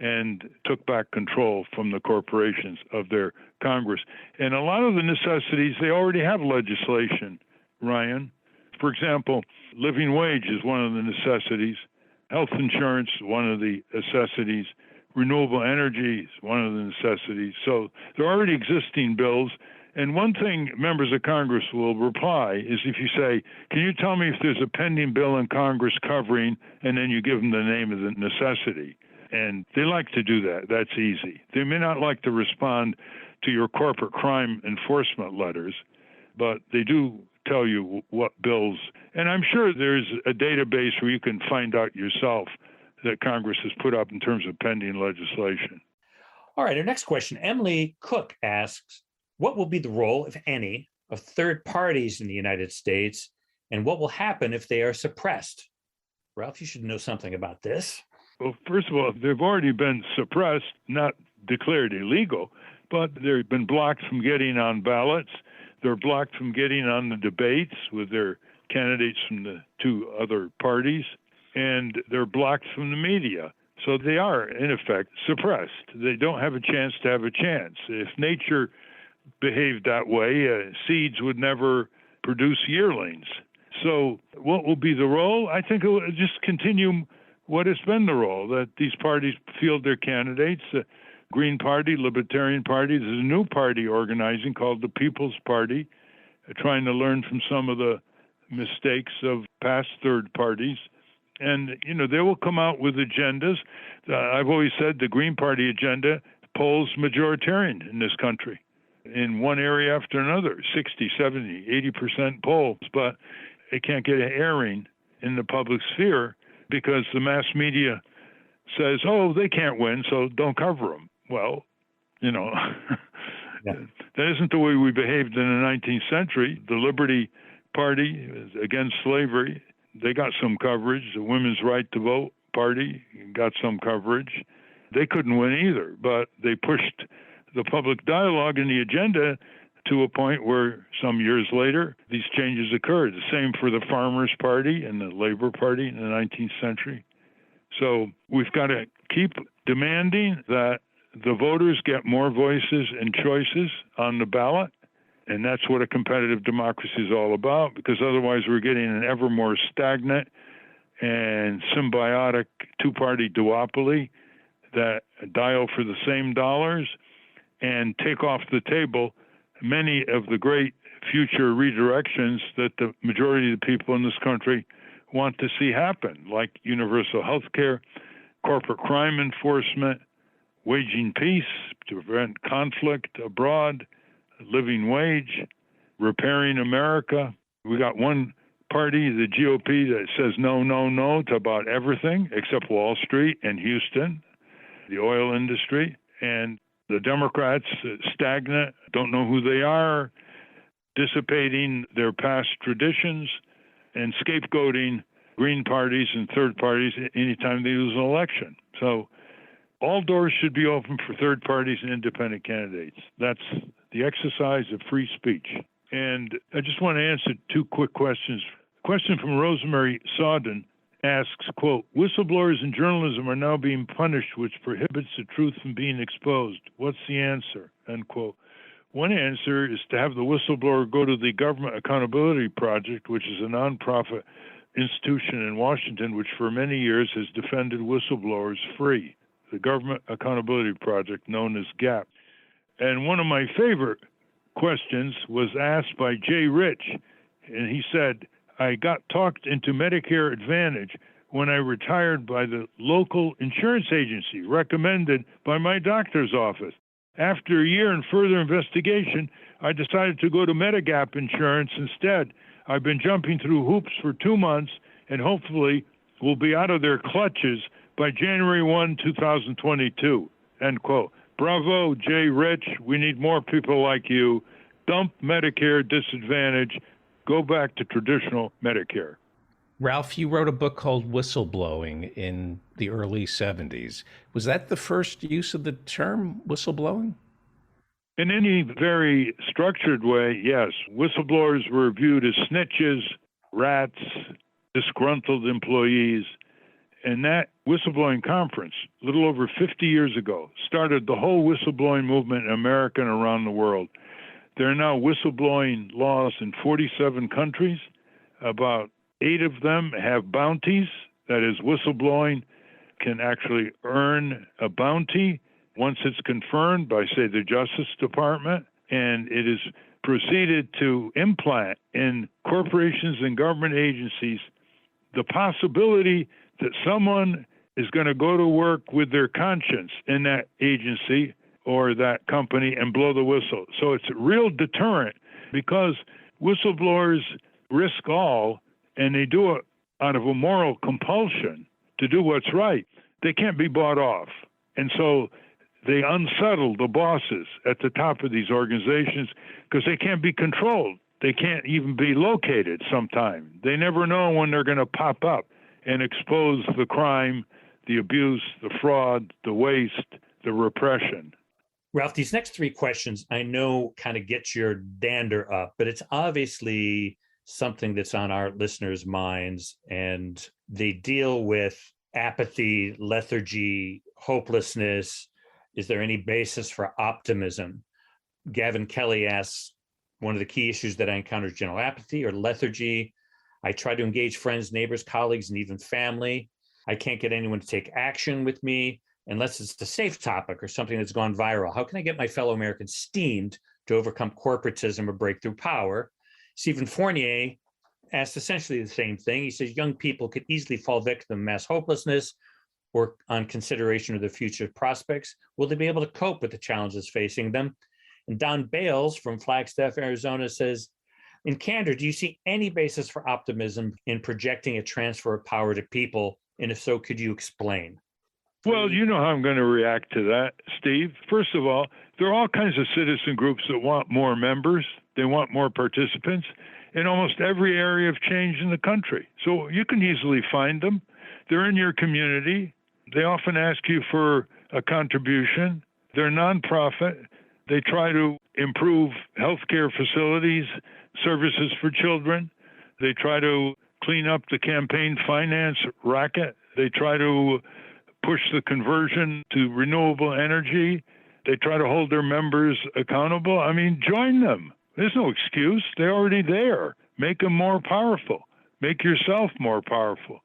[SPEAKER 5] and took back control from the corporations of their Congress. And a lot of the necessities, they already have legislation, Ryan. For example, living wage is one of the necessities. Health insurance, one of the necessities. Renewable energy is one of the necessities. So there are already existing bills. And one thing members of Congress will reply is if you say, can you tell me if there's a pending bill in Congress covering, and then you give them the name of the necessity. And they like to do that. That's easy. They may not like to respond to your corporate crime enforcement letters, but they do tell you what bills. And I'm sure there's a database where you can find out yourself that Congress has put up in terms of pending legislation.
[SPEAKER 3] All right, our next question. Emily Cook asks, what will be the role, if any, of third parties in the United States, and what will happen if they are suppressed? Ralph, you should know something about this.
[SPEAKER 5] Well, first of all, they've already been suppressed, not declared illegal, but they've been blocked from getting on ballots. They're blocked from getting on the debates with their candidates from the two other parties, and they're blocked from the media. So they are, in effect, suppressed. They don't have a chance to have a chance. If nature behaved that way, seeds would never produce yearlings. So what will be the role? I think it will just continue what has been the role, that these parties field their candidates. The Green Party, Libertarian Party, there's a new party organizing called the People's Party, trying to learn from some of the mistakes of past third parties. And, they will come out with agendas. I've always said the Green Party agenda polls majoritarian in this country in one area after another, 60, 70, 80% polls, but it can't get an airing in the public sphere because the mass media says, oh, they can't win, so don't cover them. Well, that isn't the way we behaved in the 19th century. The Liberty Party against slavery, they got some coverage. The Women's Right to Vote Party got some coverage. They couldn't win either, but they pushed the public dialogue and the agenda to a point where some years later, these changes occurred. The same for the Farmers Party and the Labor Party in the 19th century. So we've got to keep demanding that the voters get more voices and choices on the ballot. And that's what a competitive democracy is all about, because otherwise we're getting an ever more stagnant and symbiotic two-party duopoly that dial for the same dollars and take off the table many of the great future redirections that the majority of the people in this country want to see happen, like universal health care, corporate crime enforcement, waging peace to prevent conflict abroad, living wage, repairing America. We got one party, the GOP, that says no, no, no to about everything except Wall Street and Houston, the oil industry, and the Democrats, stagnant, don't know who they are, dissipating their past traditions, and scapegoating Green parties and third parties anytime they lose an election. So all doors should be open for third parties and independent candidates. That's the exercise of free speech. And I just want to answer two quick questions. Question from Rosemary Sawden asks, quote, whistleblowers in journalism are now being punished, which prohibits the truth from being exposed. What's the answer? End quote. One answer is to have the whistleblower go to the Government Accountability Project, which is a nonprofit institution in Washington, which for many years has defended whistleblowers free. The Government Accountability Project, known as GAP. And one of my favorite questions was asked by Jay Rich, and he said, I got talked into Medicare Advantage when I retired by the local insurance agency, recommended by my doctor's office. After a year and further investigation, I decided to go to Medigap insurance instead. I've been jumping through hoops for 2 months and hopefully will be out of their clutches by January 1, 2022, end quote. Bravo, Jay Rich. We need more people like you. Dump Medicare disadvantage. Go back to traditional Medicare.
[SPEAKER 4] Ralph, you wrote a book called Whistleblowing in the early 70s. Was that the first use of the term whistleblowing?
[SPEAKER 5] In any very structured way, yes. Whistleblowers were viewed as snitches, rats, disgruntled employees. And that whistleblowing conference, a little over 50 years ago, started the whole whistleblowing movement in America and around the world. There are now whistleblowing laws in 47 countries. About 8 of them have bounties. That is, whistleblowing can actually earn a bounty once it's confirmed by, say, the Justice Department, and it is proceeded to implant in corporations and government agencies the possibility that someone is going to go to work with their conscience in that agency or that company and blow the whistle. So it's a real deterrent because whistleblowers risk all, and they do it out of a moral compulsion to do what's right. They can't be bought off. And so they unsettle the bosses at the top of these organizations because they can't be controlled. They can't even be located sometime. They never know when they're going to pop up and expose the crime, the abuse, the fraud, the waste, the repression.
[SPEAKER 3] Ralph, these next 3 questions I know kind of get your dander up, but it's obviously something that's on our listeners' minds, and they deal with apathy, lethargy, hopelessness. Is there any basis for optimism? Gavin Kelly asks, one of the key issues that I encounter is general apathy or lethargy. I try to engage friends, neighbors, colleagues, and even family. I can't get anyone to take action with me unless it's a safe topic or something that's gone viral. How can I get my fellow Americans steamed to overcome corporatism or break through power? Stephen Fournier asked essentially the same thing. He says young people could easily fall victim to mass hopelessness or on consideration of their future prospects. Will they be able to cope with the challenges facing them? And Don Bales from Flagstaff, Arizona says, in candor, do you see any basis for optimism in projecting a transfer of power to people? And if so, could you explain?
[SPEAKER 5] Well, you know how I'm going to react to that, Steve. First of all, there are all kinds of citizen groups that want more members. They want more participants in almost every area of change in the country. So you can easily find them. They're in your community. They often ask you for a contribution. They're nonprofit. They try to improve healthcare facilities, services for children. They try to clean up the campaign finance racket. They try to push the conversion to renewable energy. They try to hold their members accountable. I mean, join them. There's no excuse. They're already there. Make them more powerful. Make yourself more powerful.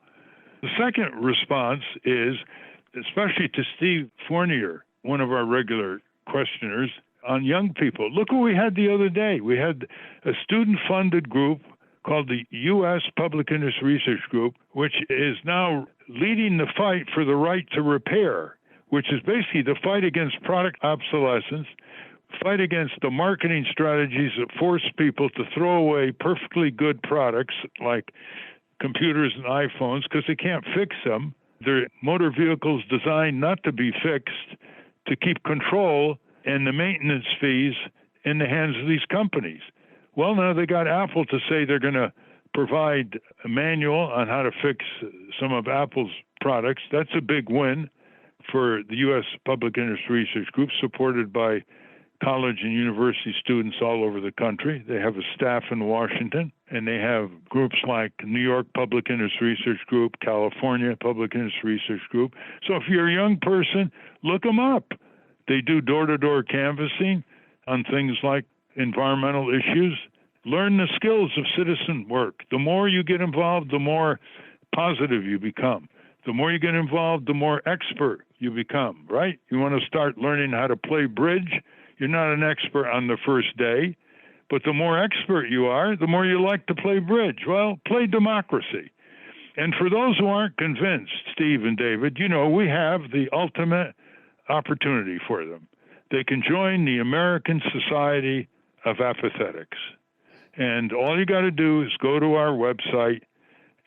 [SPEAKER 5] The second response is, especially to Steve Fournier, one of our regular questioners, on young people. Look what we had the other day. We had a student-funded group called the U.S. Public Interest Research Group, which is now leading the fight for the right to repair, which is basically the fight against product obsolescence, fight against the marketing strategies that force people to throw away perfectly good products like computers and iPhones because they can't fix them. They're motor vehicles designed not to be fixed, to keep control and the maintenance fees in the hands of these companies. Well, now they got Apple to say they're going to provide a manual on how to fix some of Apple's products. That's a big win for the U.S. Public Interest Research Group, supported by college and university students all over the country. They have a staff in Washington, and they have groups like New York Public Interest Research Group, California Public Interest Research Group. So if you're a young person, look them up. They do door-to-door canvassing on things like environmental issues. Learn the skills of citizen work. The more you get involved, the more positive you become. The more you get involved, the more expert you become, right? You want to start learning how to play bridge. You're not an expert on the first day, but the more expert you are, the more you like to play bridge. Well, play democracy. And for those who aren't convinced, Steve and David, you know, we have the ultimate opportunity for them. They can join the American Society of Apathetics. And all you got to do is go to our website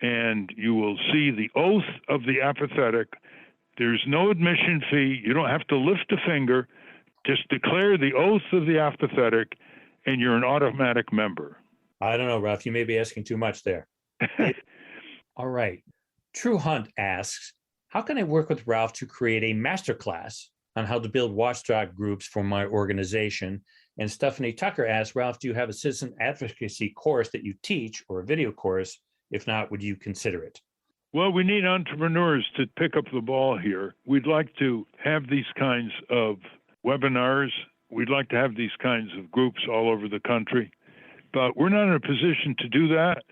[SPEAKER 5] and you will see the oath of the apathetic. There's no admission fee. You don't have to lift a finger. Just declare the oath of the apathetic and you're an automatic member.
[SPEAKER 3] I don't know, Ralph. You may be asking too much there. All right. True Hunt asks, how can I work with Ralph to create a masterclass on how to build watchdog groups for my organization? And Stephanie Tucker asks, Ralph, do you have a citizen advocacy course that you teach or a video course? If not, would you consider it?
[SPEAKER 5] Well, we need entrepreneurs to pick up the ball here. We'd like to have these kinds of webinars. We'd like to have these kinds of groups all over the country. But we're not in a position to do that.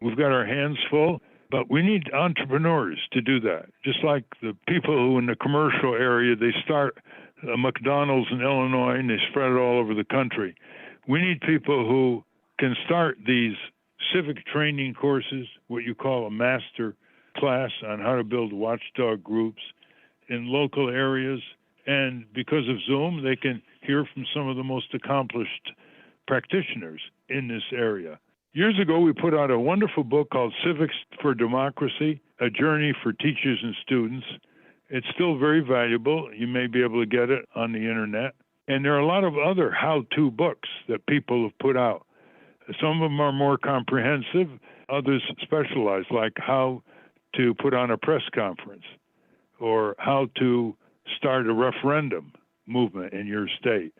[SPEAKER 5] We've got our hands full. But we need entrepreneurs to do that. Just like the people who in the commercial area, they start a McDonald's in Illinois and they spread it all over the country. We need people who can start these civic training courses, what you call a master class on how to build watchdog groups in local areas. And because of Zoom, they can hear from some of the most accomplished practitioners in this area. Years ago, we put out a wonderful book called Civics for Democracy, A Journey for Teachers and Students. It's still very valuable. You may be able to get it on the internet. And there are a lot of other how-to books that people have put out. Some of them are more comprehensive. Others specialize, like how to put on a press conference or how to start a referendum movement in your state.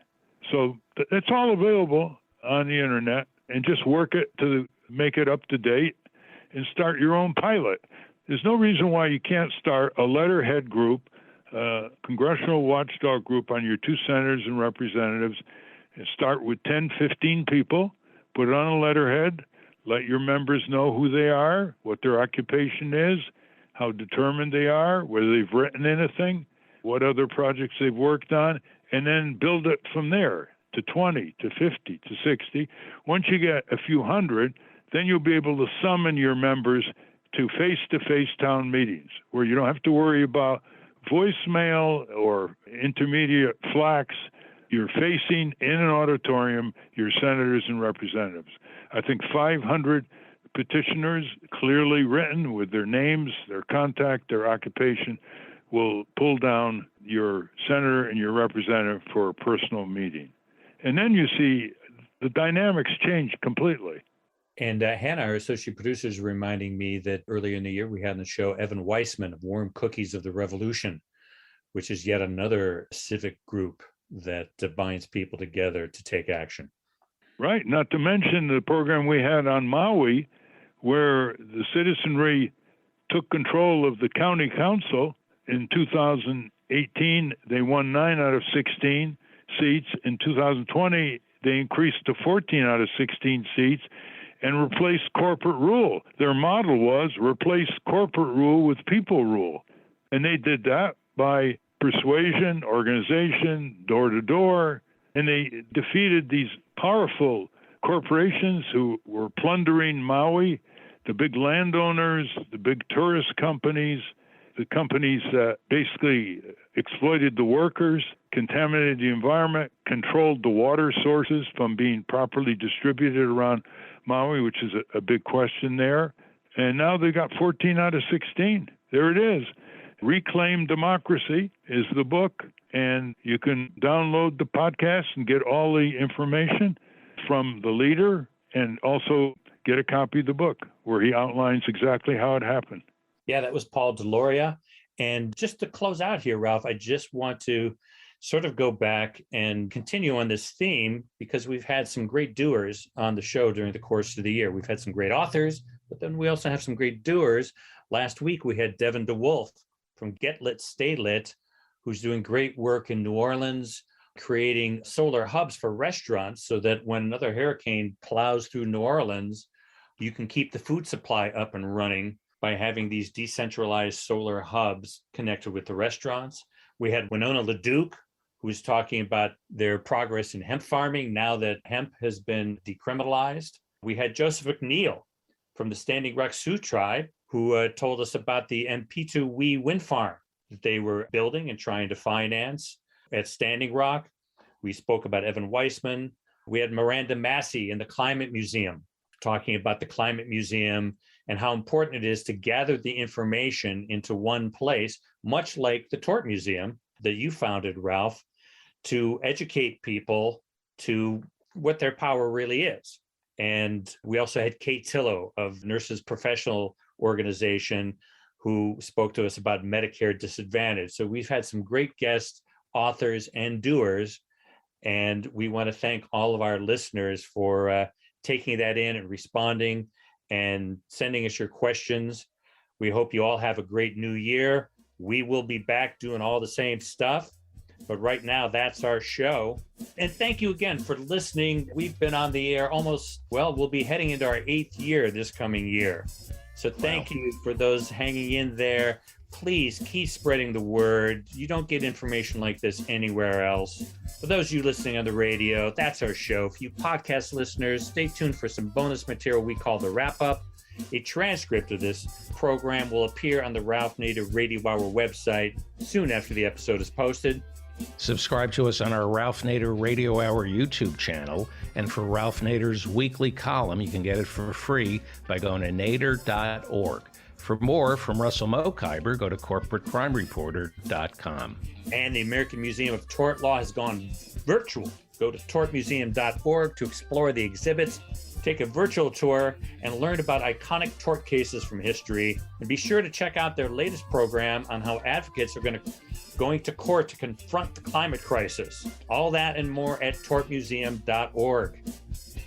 [SPEAKER 5] So it's all available on the internet. And just work it to make it up to date and start your own pilot. There's no reason why you can't start a letterhead group, a congressional watchdog group on your 2 senators and representatives, and start with 10, 15 people, put it on a letterhead, let your members know who they are, what their occupation is, how determined they are, whether they've written anything, what other projects they've worked on, and then build it from there. To 20, to 50, to 60. Once you get a few hundred, then you'll be able to summon your members to face-to-face town meetings where you don't have to worry about voicemail or intermediate flax. You're facing in an auditorium your senators and representatives. I think 500 petitioners, clearly written with their names, their contact, their occupation, will pull down your senator and your representative for a personal meeting. And then you see the dynamics change completely.
[SPEAKER 3] And Hannah, our associate producer, is reminding me that earlier in the year we had on the show Evan Weissman of Warm Cookies of the Revolution, which is yet another civic group that binds people together to take action.
[SPEAKER 5] Right. Not to mention the program we had on Maui, where the citizenry took control of the county council. In 2018, they won 9 out of 16 seats. In 2020, they increased to 14 out of 16 seats and replaced corporate rule. Their model was replace corporate rule with people rule. And they did that by persuasion, organization, door to door. And they defeated these powerful corporations who were plundering Maui, the big landowners, the big tourist companies, the companies that basically exploited the workers, contaminated the environment, controlled the water sources from being properly distributed around Maui, which is a big question there. And now they got 14 out of 16. There it is. Reclaim Democracy is the book, and you can download the podcast and get all the information from the leader and also get a copy of the book where he outlines exactly how it happened.
[SPEAKER 3] Yeah, that was Paul Deloria. And just to close out here, Ralph, I just want to sort of go back and continue on this theme because we've had some great doers on the show during the course of the year. We've had some great authors, but then we also have some great doers. Last week, we had Devin DeWolf from Get Lit, Stay Lit, who's doing great work in New Orleans, creating solar hubs for restaurants so that when another hurricane plows through New Orleans, you can keep the food supply up and running by having these decentralized solar hubs connected with the restaurants. We had Winona LaDuke, who was talking about their progress in hemp farming now that hemp has been decriminalized. We had Joseph McNeil from the Standing Rock Sioux tribe, who told us about the Mpitu-Wee wind farm that they were building and trying to finance at Standing Rock. We spoke about Evan Weissman. We had Miranda Massey in the Climate Museum, talking about the Climate Museum and how important it is to gather the information into one place, much like the Tort Museum that you founded, Ralph, to educate people to what their power really is. And we also had Kate Tillow of Nurses Professional organization, who spoke to us about Medicare Disadvantage. So we've had some great guests, authors, and doers. And we want to thank all of our listeners for taking that in and responding and sending us your questions. We hope you all have a great new year. We will be back doing all the same stuff. But right now, that's our show. And thank you again for listening. We've been on the air we'll be heading into our 8th year this coming year. So thank you for those hanging in there. Please keep spreading the word. You don't get information like this anywhere else. For those of you listening on the radio, that's our show. For you podcast listeners, stay tuned for some bonus material we call the Wrap Up. A transcript of this program will appear on the Ralph Nader Radio Hour website soon after the episode is posted.
[SPEAKER 4] Subscribe to us on our Ralph Nader Radio Hour YouTube channel. And for Ralph Nader's weekly column, you can get it for free by going to nader.org. For more from Russell Mokhiber, go to corporatecrimereporter.com.
[SPEAKER 3] And the American Museum of Tort Law has gone virtual. Go to tortmuseum.org to explore the exhibits, take a virtual tour, and learn about iconic tort cases from history. And be sure to check out their latest program on how advocates are going to court to confront the climate crisis. All that and more at tortmuseum.org.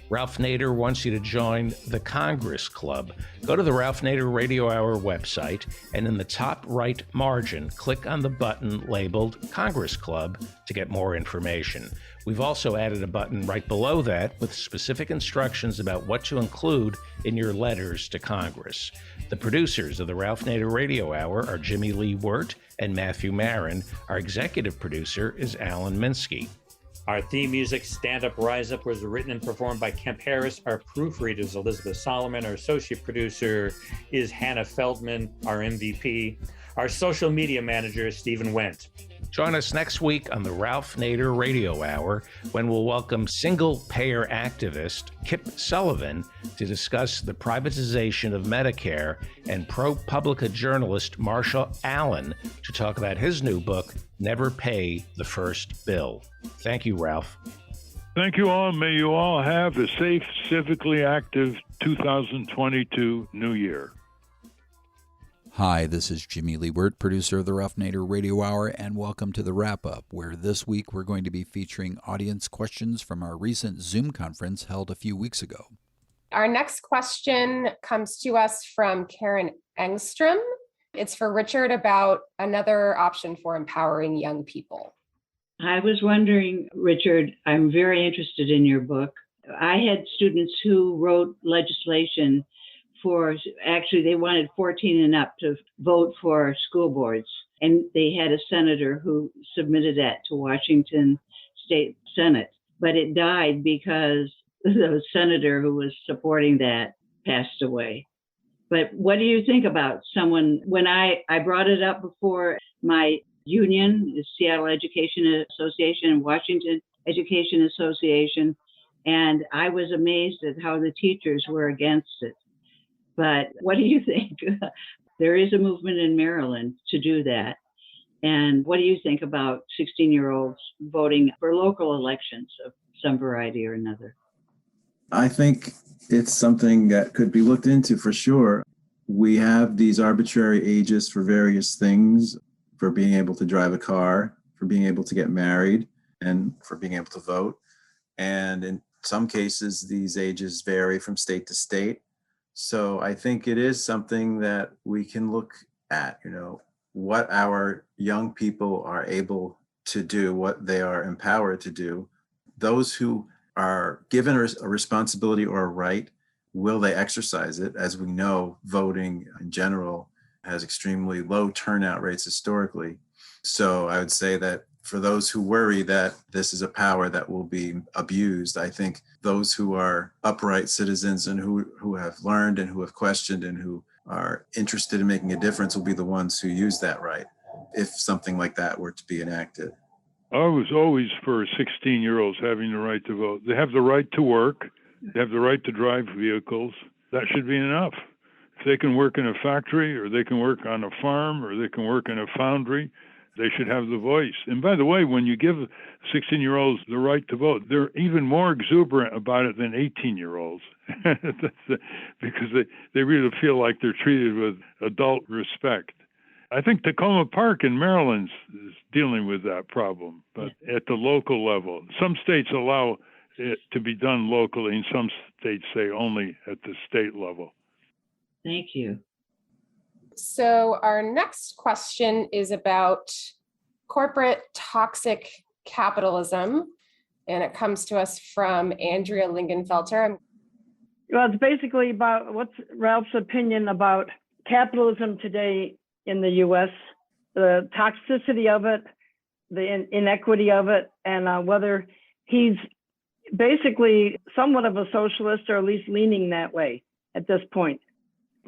[SPEAKER 4] Ralph Nader wants you to join the Congress Club. Go to the Ralph Nader Radio Hour website, and in the top right margin, click on the button labeled Congress Club to get more information. We've also added a button right below that with specific instructions about what to include in your letters to Congress. The producers of the Ralph Nader Radio Hour are Jimmy Lee Wirt and Matthew Marin. Our executive producer is Alan Minsky.
[SPEAKER 3] Our theme music, Stand Up, Rise Up, was written and performed by Kemp Harris. Our proofreader is Elizabeth Solomon. Our associate producer is Hannah Feldman, our MVP. Our social media manager is Stephen Wendt.
[SPEAKER 4] Join us next week on the Ralph Nader Radio Hour when we'll welcome single-payer activist Kip Sullivan to discuss the privatization of Medicare, and ProPublica journalist Marshall Allen to talk about his new book, Never Pay the First Bill. Thank you, Ralph.
[SPEAKER 5] Thank you all. May you all have a safe, civically active 2022 New Year.
[SPEAKER 7] Hi, this is Jimmy Lee Wirt, producer of the Ralph Nader Radio Hour, and welcome to the Wrap-Up, where this week we're going to be featuring audience questions from our recent Zoom conference held a few weeks ago.
[SPEAKER 8] Our next question comes to us from Karen Engstrom. It's for Richard about another option for empowering young people.
[SPEAKER 9] I was wondering, Richard, I'm very interested in your book. I had students who wrote legislation they wanted 14 and up to vote for school boards. And they had a senator who submitted that to Washington State Senate. But it died because the senator who was supporting that passed away. But what do you think about someone, when I brought it up before my union, the Seattle Education Association and Washington Education Association, and I was amazed at how the teachers were against it. But what do you think? There is a movement in Maryland to do that. And what do you think about 16-year-olds voting for local elections of some variety or another?
[SPEAKER 10] I think it's something that could be looked into for sure. We have these arbitrary ages for various things, for being able to drive a car, for being able to get married, and for being able to vote. And in some cases, these ages vary from state to state. So I think it is something that we can look at, what our young people are able to do, what they are empowered to do. Those who are given a responsibility or a right, will they exercise it? As we know, voting in general has extremely low turnout rates historically. So I would say that for those who worry that this is a power that will be abused, I think those who are upright citizens and who have learned and who have questioned and who are interested in making a difference will be the ones who use that right, if something like that were to be enacted.
[SPEAKER 5] I was always for 16-year-olds having the right to vote. They have the right to work. They have the right to drive vehicles. That should be enough. If they can work in a factory, or they can work on a farm, or they can work in a foundry, They should have the voice. And by the way, when you give 16-year-olds the right to vote, they're even more exuberant about it than 18-year-olds because they really feel like they're treated with adult respect. I think Tacoma Park in Maryland is dealing with that problem, but at the local level. Some states allow it to be done locally, and some states say only at the state level.
[SPEAKER 9] Thank you.
[SPEAKER 8] So our next question is about corporate toxic capitalism, and it comes to us from Andrea Lingenfelter.
[SPEAKER 11] Well, it's basically about what's Ralph's opinion about capitalism today in the U.S., the toxicity of it, the inequity of it, and whether he's basically somewhat of a socialist or at least leaning that way at this point.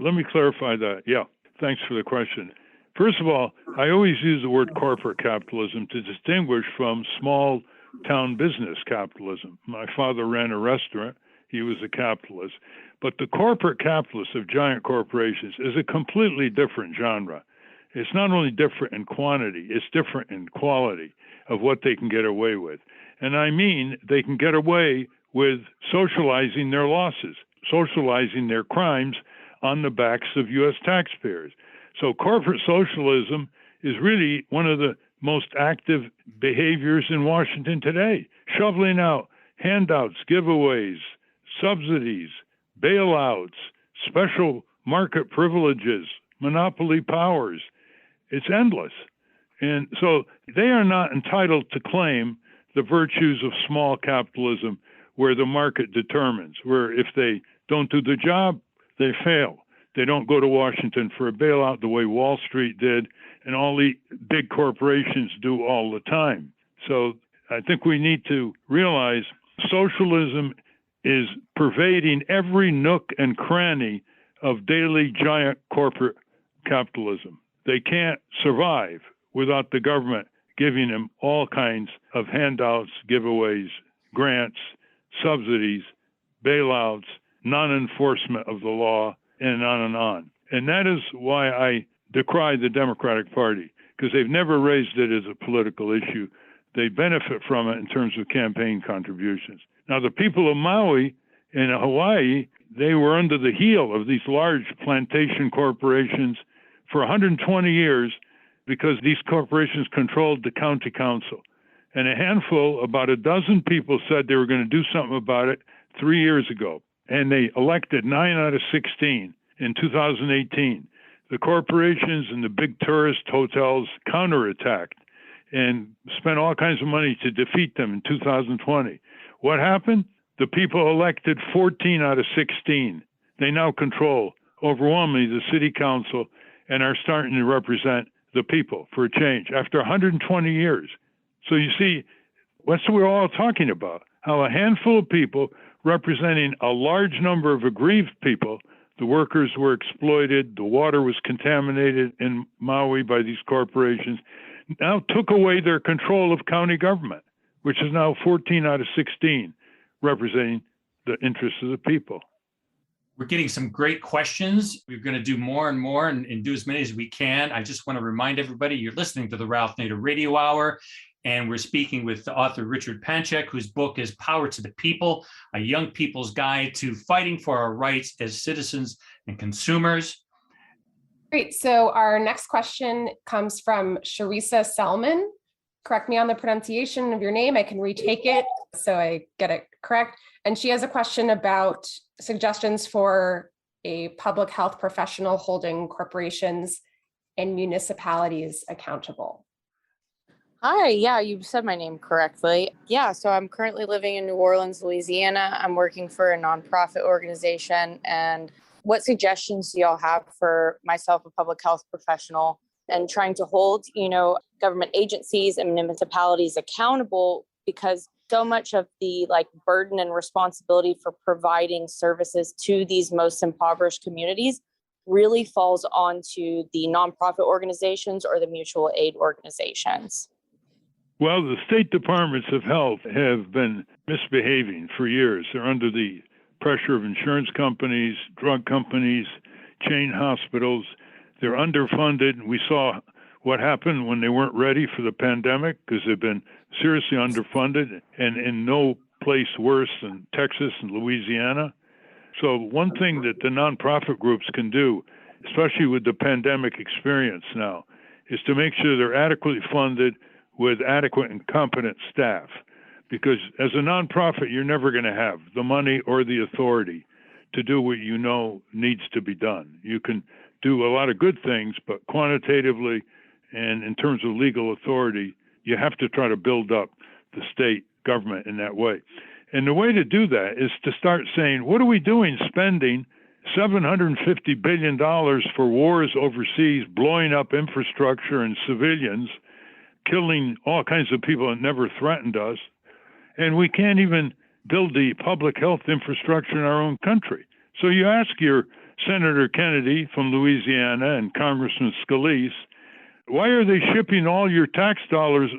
[SPEAKER 5] Let me clarify that. Yeah, thanks for the question. First of all, I always use the word corporate capitalism to distinguish from small town business capitalism. My father ran a restaurant. He was a capitalist. But the corporate capitalist of giant corporations is a completely different genre. It's not only different in quantity, it's different in quality of what they can get away with. And I mean, they can get away with socializing their losses, socializing their crimes on the backs of U.S. taxpayers. So corporate socialism is really one of the most active behaviors in Washington today, shoveling out handouts, giveaways, subsidies, bailouts, special market privileges, monopoly powers. It's endless. And so they are not entitled to claim the virtues of small capitalism where the market determines, where if they don't do the job, they fail. They don't go to Washington for a bailout the way Wall Street did and all the big corporations do all the time. So I think we need to realize socialism is pervading every nook and cranny of daily giant corporate capitalism. They can't survive without the government giving them all kinds of handouts, giveaways, grants, subsidies, bailouts, non-enforcement of the law, and on and on. And that is why I decry the Democratic Party, because they've never raised it as a political issue. They benefit from it in terms of campaign contributions. Now, the people of Maui and Hawaii, they were under the heel of these large plantation corporations for 120 years because these corporations controlled the county council. And a handful, about a dozen people said they were going to do something about it 3 years ago. And they elected 9 out of 16 in 2018. The corporations and the big tourist hotels counterattacked and spent all kinds of money to defeat them in 2020. What happened? The people elected 14 out of 16. They now control overwhelmingly the city council and are starting to represent the people for a change after 120 years. So you see, what's we're all talking about? How a handful of people representing a large number of aggrieved people, the workers were exploited, the water was contaminated in Maui by these corporations, now took away their control of county government, which is now 14 out of 16, representing the interests of the people.
[SPEAKER 3] We're getting some great questions. We're going to do more and more and do as many as we can. I just want to remind everybody, you're listening to the Ralph Nader Radio Hour, and we're speaking with the author Richard Panchak, whose book is Power to the People, a young people's guide to fighting for our rights as citizens and consumers.
[SPEAKER 8] Great. So our next question comes from Sharisa Selman. Correct me on the pronunciation of your name. I can retake it so I get it correct. And she has a question about suggestions for a public health professional holding corporations and municipalities accountable.
[SPEAKER 12] Hi, yeah, you said my name correctly. Yeah, so I'm currently living in New Orleans, Louisiana. I'm working for a nonprofit organization. And what suggestions do y'all have for myself, a public health professional, and trying to hold, government agencies and municipalities accountable, because so much of the burden and responsibility for providing services to these most impoverished communities really falls onto the nonprofit organizations or the mutual aid organizations.
[SPEAKER 5] Well, the state departments of health have been misbehaving for years. They're under the pressure of insurance companies, drug companies, chain hospitals. They're underfunded. We saw what happened when they weren't ready for the pandemic, because they've been seriously underfunded and in no place worse than Texas and Louisiana. So one thing that the nonprofit groups can do, especially with the pandemic experience now, is to make sure they're adequately funded with adequate and competent staff. Because as a nonprofit, you're never going to have the money or the authority to do what you know needs to be done. You can do a lot of good things, but quantitatively and in terms of legal authority, you have to try to build up the state government in that way. And the way to do that is to start saying, what are we doing spending $750 billion for wars overseas, blowing up infrastructure and civilians, killing all kinds of people that never threatened us, and we can't even build the public health infrastructure in our own country. So you ask your Senator Kennedy from Louisiana and Congressman Scalise, why are they shipping all your tax dollars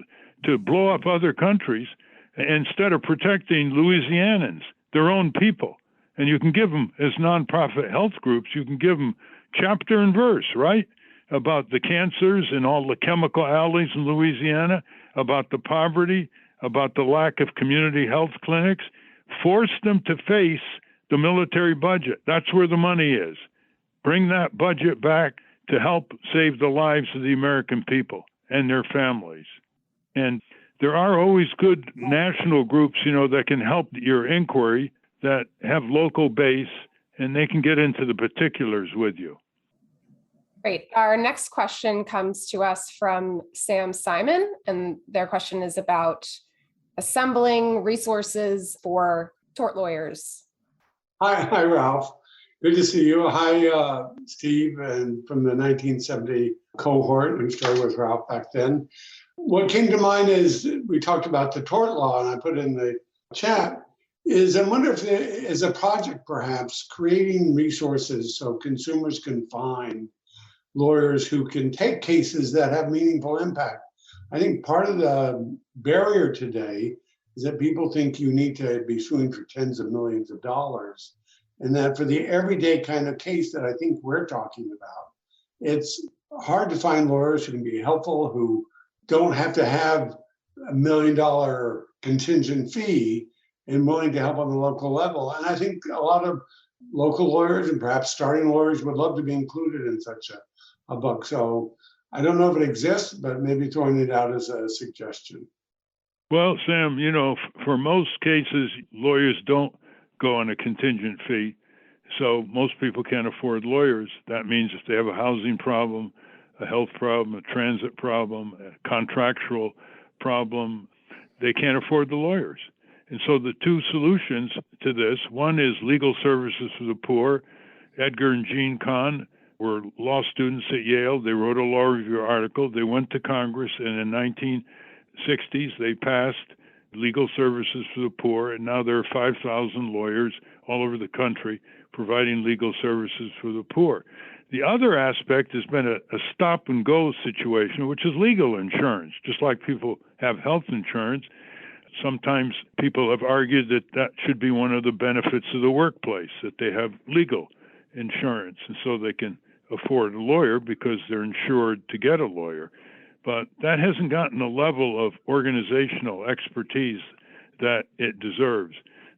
[SPEAKER 5] to blow up other countries instead of protecting Louisianans, their own people? And you can give them, as nonprofit health groups, you can give them chapter and verse, right? About the cancers and all the chemical alleys in Louisiana, about the poverty, about the lack of community health clinics. Force them to face the military budget. That's where the money is. Bring that budget back to help save the lives of the American people and their families. And there are always good national groups, that can help your inquiry, that have local base, and they can get into the particulars with you.
[SPEAKER 8] Great. Our next question comes to us from Sam Simon, and their question is about assembling resources for tort lawyers.
[SPEAKER 13] Hi, Ralph. Good to see you. Hi, Steve, and from the 1970 cohort. I'm sure with Ralph back then. What came to mind is we talked about the tort law, and I put in the chat, is I wonder if there is a project perhaps creating resources so consumers can find lawyers who can take cases that have meaningful impact. I think part of the barrier today is that people think you need to be suing for tens of millions of dollars, and that for the everyday kind of case that I think we're talking about, it's hard to find lawyers who can be helpful, who don't have to have $1 million contingent fee and willing to help on the local level. And I think a lot of local lawyers and perhaps starting lawyers would love to be included in such a book. So I don't know if it exists, but maybe throwing it out as a suggestion.
[SPEAKER 5] Well, Sam, for most cases, lawyers don't go on a contingent fee. So most people can't afford lawyers. That means if they have a housing problem, a health problem, a transit problem, a contractual problem, they can't afford the lawyers. And so the two solutions to this, one is legal services for the poor. Edgar and Jean Kahn were law students at Yale. They wrote a law review article. They went to Congress, and in the 1960s, they passed legal services for the poor, and now there are 5,000 lawyers all over the country providing legal services for the poor. The other aspect has been a stop-and-go situation, which is legal insurance. Just like people have health insurance, sometimes people have argued that that should be one of the benefits of the workplace, that they have legal insurance, and so they can afford a lawyer because they're insured to get a lawyer. But that hasn't gotten the level of organizational expertise that it deserves.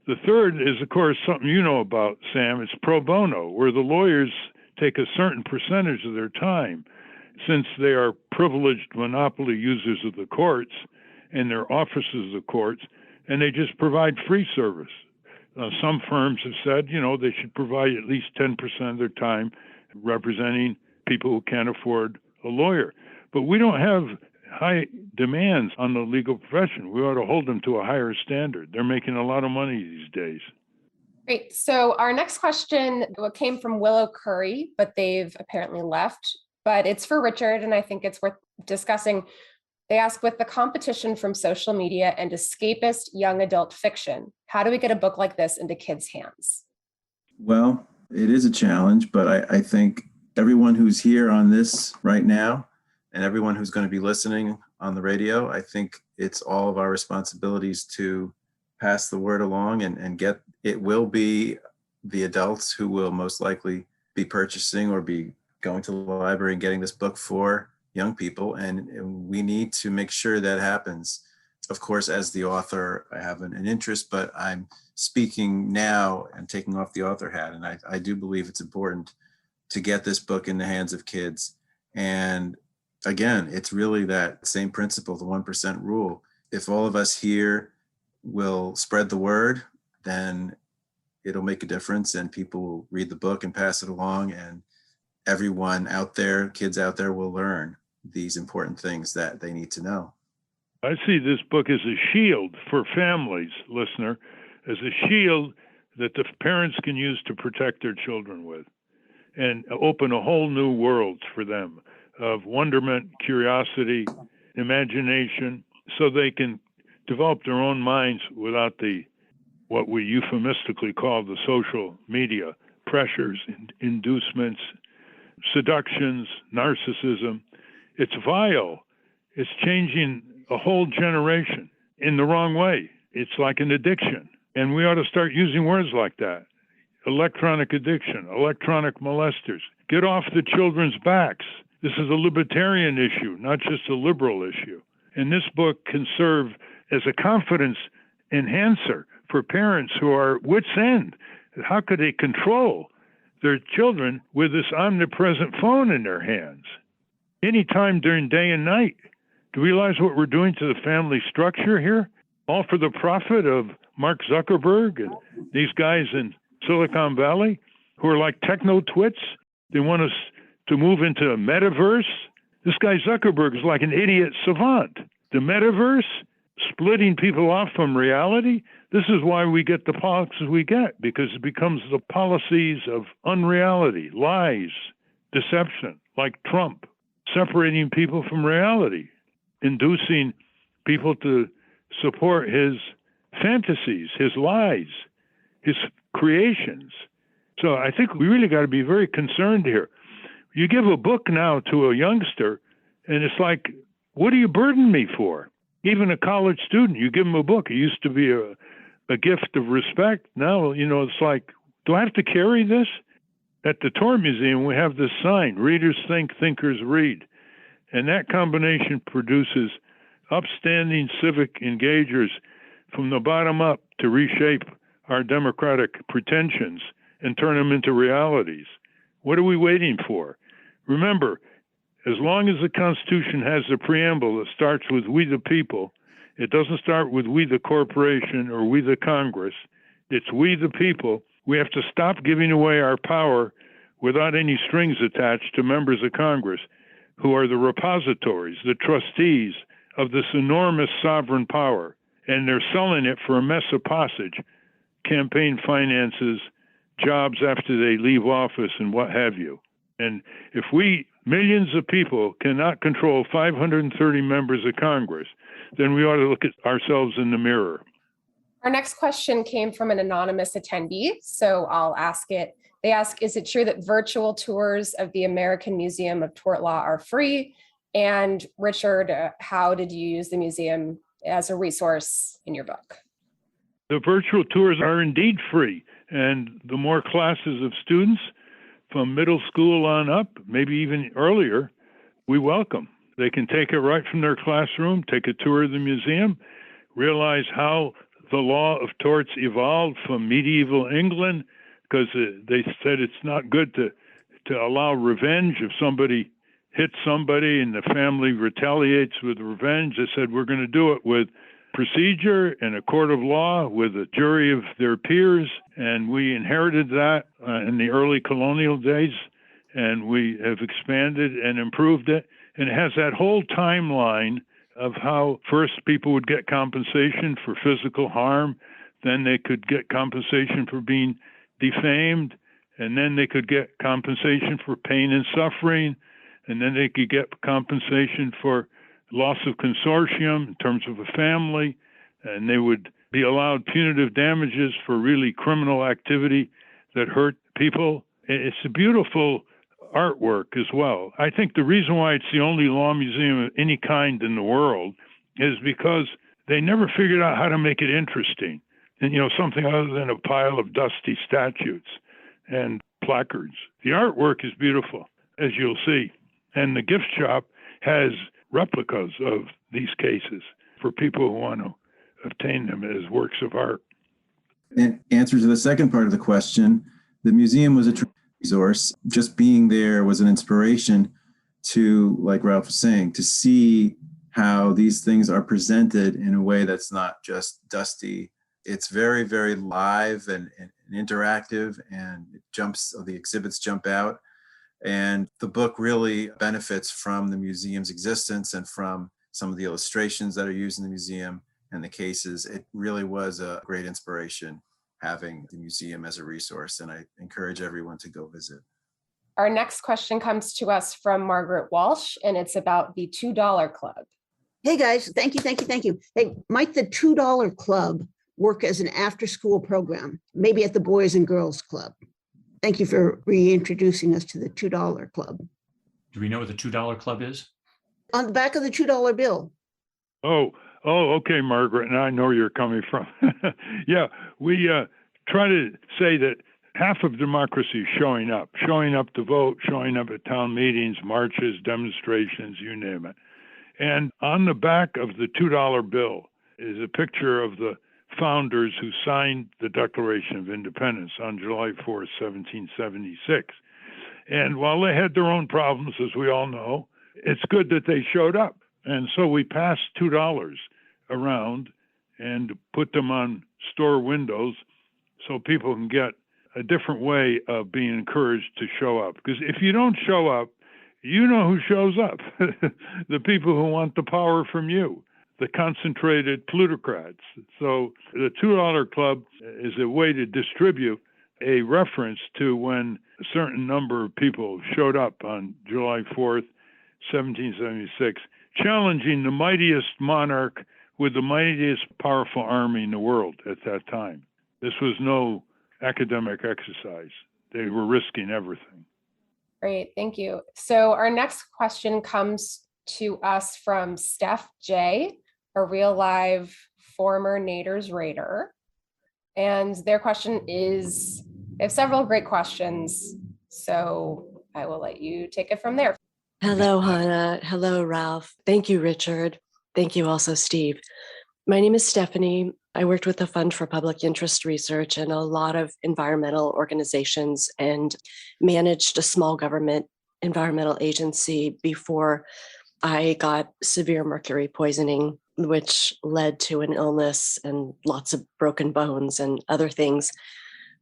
[SPEAKER 5] The third is, of course, something you know about, Sam. It's pro bono, where the lawyers take a certain percentage of their time, since they are privileged monopoly users of the courts and their offices of the courts, and they just provide free service. Some firms have said, they should provide at least 10% of their time representing people who can't afford a lawyer. But we don't have high demands on the legal profession. We ought to hold them to a higher standard. They're making a lot of money these days.
[SPEAKER 8] Great. So our next question came from Willow Curry, but they've apparently left. But it's for Richard, and I think it's worth discussing. They ask, with the competition from social media and escapist young adult fiction, how do we get a book like this into kids' hands?
[SPEAKER 10] Well, it is a challenge, but I think everyone who's here on this right now and everyone who's going to be listening on the radio, I think it's all of our responsibilities to pass the word along and get, it will be the adults who will most likely be purchasing or be going to the library and getting this book for young people, and we need to make sure that happens. Of course, as the author, I have an interest, but I'm speaking now and taking off the author hat. And I do believe it's important to get this book in the hands of kids. And again, it's really that same principle, the 1% rule. If all of us here will spread the word, then it'll make a difference and people will read the book and pass it along, and everyone out there, kids out there, will learn these important things that they need to know.
[SPEAKER 5] I see this book as a shield for families, listener, as a shield that the parents can use to protect their children with and open a whole new world for them of wonderment, curiosity, imagination, so they can develop their own minds without what we euphemistically call the social media pressures, inducements, seductions, narcissism. It's vile. It's changing a whole generation in the wrong way. It's like an addiction. And we ought to start using words like that. Electronic addiction, electronic molesters. Get off the children's backs. This is a libertarian issue, not just a liberal issue. And this book can serve as a confidence enhancer for parents who are wit's end. How could they control their children with this omnipresent phone in their hands? Anytime during day and night. Do you realize what we're doing to the family structure here? All for the profit of Mark Zuckerberg and these guys in Silicon Valley who are like techno-twits. They want us to move into a metaverse. This guy Zuckerberg is like an idiot savant. The metaverse, splitting people off from reality, this is why we get the politics we get, because it becomes the policies of unreality, lies, deception, like Trump, separating people from reality, inducing people to support his fantasies, his lies, his creations. So I think we really got to be very concerned here. You give a book now to a youngster, and it's like, what do you burden me for? Even a college student, you give them a book. It used to be a gift of respect. Now, it's like, do I have to carry this? At the Tort Museum, we have this sign, readers think, thinkers read. And that combination produces upstanding civic engagers from the bottom up to reshape our democratic pretensions and turn them into realities. What are we waiting for? Remember, as long as the Constitution has a preamble that starts with we the people, it doesn't start with we the corporation or we the Congress. It's we the people. We have to stop giving away our power without any strings attached to members of Congress, who are the repositories, the trustees of this enormous sovereign power. And they're selling it for a mess of passage, campaign finances, jobs after they leave office, and what have you. And if we, millions of people, cannot control 530 members of Congress, then we ought to look at ourselves in the mirror.
[SPEAKER 8] Our next question came from an anonymous attendee, so I'll ask it. They ask, is it true that virtual tours of the American Museum of Tort Law are free? And Richard, how did you use the museum as a resource in your book?
[SPEAKER 5] The virtual tours are indeed free. And the more classes of students from middle school on up, maybe even earlier, we welcome. They can take it right from their classroom, take a tour of the museum, realize how the law of torts evolved from medieval England, because they said it's not good to allow revenge. If somebody hits somebody and the family retaliates with revenge, they said we're going to do it with procedure and a court of law with a jury of their peers. And we inherited that in the early colonial days, and we have expanded and improved it. And it has that whole timeline of how first people would get compensation for physical harm, then they could get compensation for being defamed, and then they could get compensation for pain and suffering, and then they could get compensation for loss of consortium in terms of a family, and they would be allowed punitive damages for really criminal activity that hurt people. It's a beautiful artwork as well. I think the reason why it's the only law museum of any kind in the world is because they never figured out how to make it interesting. And, something other than a pile of dusty statutes and placards. The artwork is beautiful, as you'll see. And the gift shop has replicas of these cases for people who want to obtain them as works of art.
[SPEAKER 10] In answer to the second part of the question, the museum was a resource. Just being there was an inspiration to, like Ralph was saying, to see how these things are presented in a way that's not just dusty. It's very, very live and interactive, and the exhibits jump out. And the book really benefits from the museum's existence and from some of the illustrations that are used in the museum and the cases. It really was a great inspiration having the museum as a resource, and I encourage everyone to go visit.
[SPEAKER 8] Our next question comes to us from Margaret Walsh, and it's about the $2 Club.
[SPEAKER 14] Hey guys, thank you. Hey, might the $2 Club work as an after-school program, maybe at the Boys and Girls Club? Thank you for reintroducing us to the $2 Club.
[SPEAKER 3] Do we know what the $2 Club is?
[SPEAKER 14] On the back of the $2 bill.
[SPEAKER 5] Oh, okay, Margaret. Now I know where you're coming from. Yeah, we try to say that half of democracy is showing up to vote, showing up at town meetings, marches, demonstrations, you name it. And on the back of the $2 bill is a picture of the founders who signed the Declaration of Independence on July 4th, 1776. And while they had their own problems, as we all know, it's good that they showed up. And so we passed $2 around and put them on store windows so people can get a different way of being encouraged to show up. Because if you don't show up, you know who shows up. The people who want the power from you, the concentrated plutocrats. So the $2 Club is a way to distribute a reference to when a certain number of people showed up on July 4th, 1776, challenging the mightiest monarch with the mightiest powerful army in the world at that time. This was no academic exercise. They were risking everything.
[SPEAKER 8] Great, thank you. So our next question comes to us from Steph J., a real live former Nader's Raider. And their question is, they have several great questions, so I will let you take it from there.
[SPEAKER 15] Hello, Hannah. Hello, Ralph. Thank you, Richard. Thank you also, Steve. My name is Stephanie. I worked with the Fund for Public Interest Research and a lot of environmental organizations and managed a small government environmental agency before I got severe mercury poisoning, which led to an illness and lots of broken bones and other things,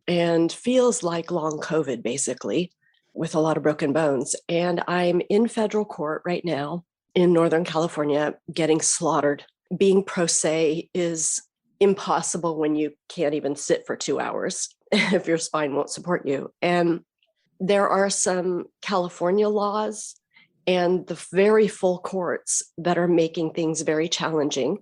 [SPEAKER 15] and feels like long COVID, basically, with a lot of broken bones. And I'm in federal court right now in Northern California getting slaughtered. Being pro se is impossible when you can't even sit for 2 hours if your spine won't support you. And there are some California laws and the very full courts that are making things very challenging.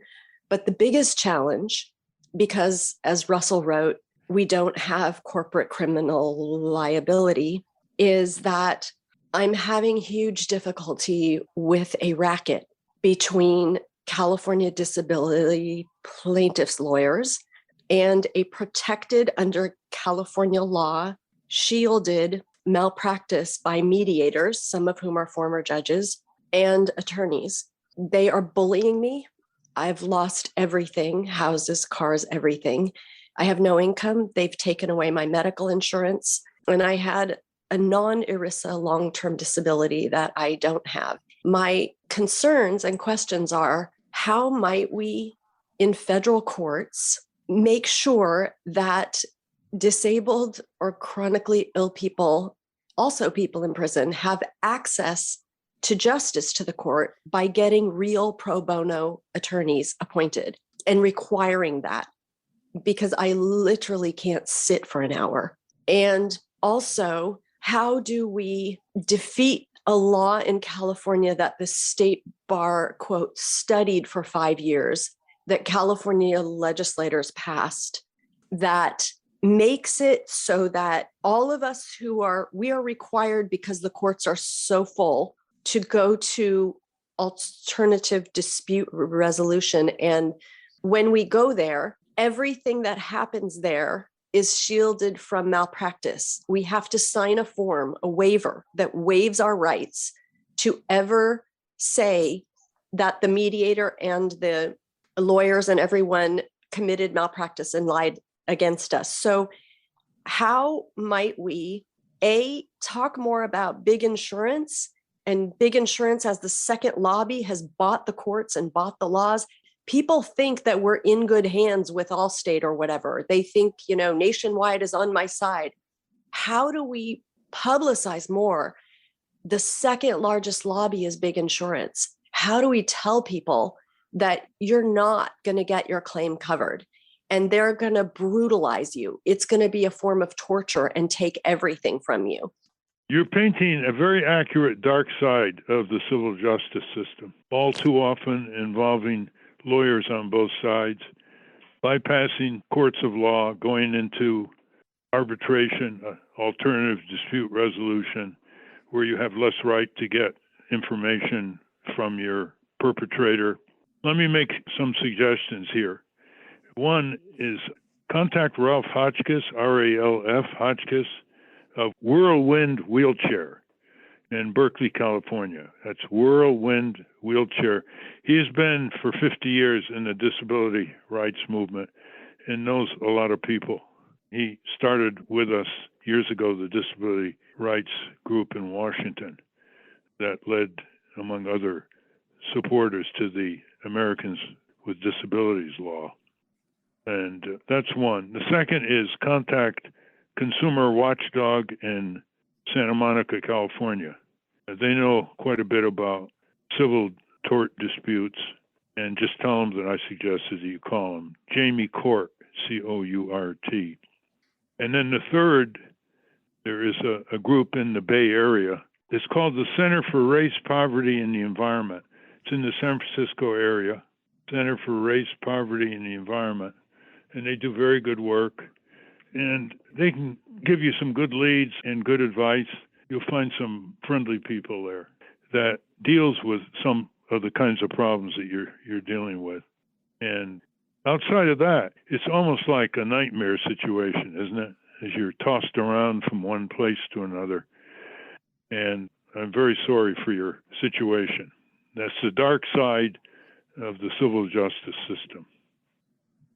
[SPEAKER 15] But the biggest challenge, because as Russell wrote, we don't have corporate criminal liability, is that I'm having huge difficulty with a racket between California disability plaintiffs' lawyers and a protected under California law, shielded malpractice by mediators, some of whom are former judges, and attorneys. They are bullying me. I've lost everything, houses, cars, everything. I have no income. They've taken away my medical insurance, and I had a non-ERISA long-term disability that I don't have. My concerns and questions are, how might we in federal courts make sure that disabled or chronically ill people, also people in prison, have access to justice to the court by getting real pro bono attorneys appointed and requiring that? Because I literally can't sit for an hour. And also, how do we defeat a law in California that the state bar, quote, studied for 5 years, that California legislators passed, that makes it so that all of us we are required, because the courts are so full, to go to alternative dispute resolution. And when we go there, everything that happens there is shielded from malpractice. We have to sign a form, a waiver that waives our rights to ever say that the mediator and the lawyers and everyone committed malpractice and lied against us. So how might we, talk more about big insurance, and big insurance as the second lobby has bought the courts and bought the laws? People think that we're in good hands with Allstate or whatever. They think, Nationwide is on my side. How do we publicize more? The second largest lobby is big insurance. How do we tell people that you're not going to get your claim covered and they're going to brutalize you? It's going to be a form of torture and take everything from you.
[SPEAKER 5] You're painting a very accurate dark side of the civil justice system, all too often involving lawyers on both sides, bypassing courts of law, going into arbitration, alternative dispute resolution, where you have less right to get information from your perpetrator. Let me make some suggestions here. One is contact Ralph Hotchkiss, R-A-L-F, Hotchkiss, of Whirlwind Wheelchair in Berkeley, California. That's Whirlwind Wheelchair. He has been for 50 years in the disability rights movement and knows a lot of people. He started with us years ago, the disability rights group in Washington that led, among other supporters, to the Americans with Disabilities Law. And that's one. The second is contact Consumer Watchdog in Santa Monica, California. They know quite a bit about civil tort disputes, and just tell them that I suggested that you call him Jamie Court, C-O-U-R-T. And then the third, there is a group in the Bay Area. It's called the Center for Race, Poverty, and the Environment. It's in the San Francisco area, Center for Race, Poverty, and the Environment. And they do very good work. And they can give you some good leads and good advice. You'll find some friendly people there that deals with some of the kinds of problems that you're dealing with. And outside of that, it's almost like a nightmare situation, isn't it? As you're tossed around from one place to another. And I'm very sorry for your situation. That's the dark side of the civil justice system.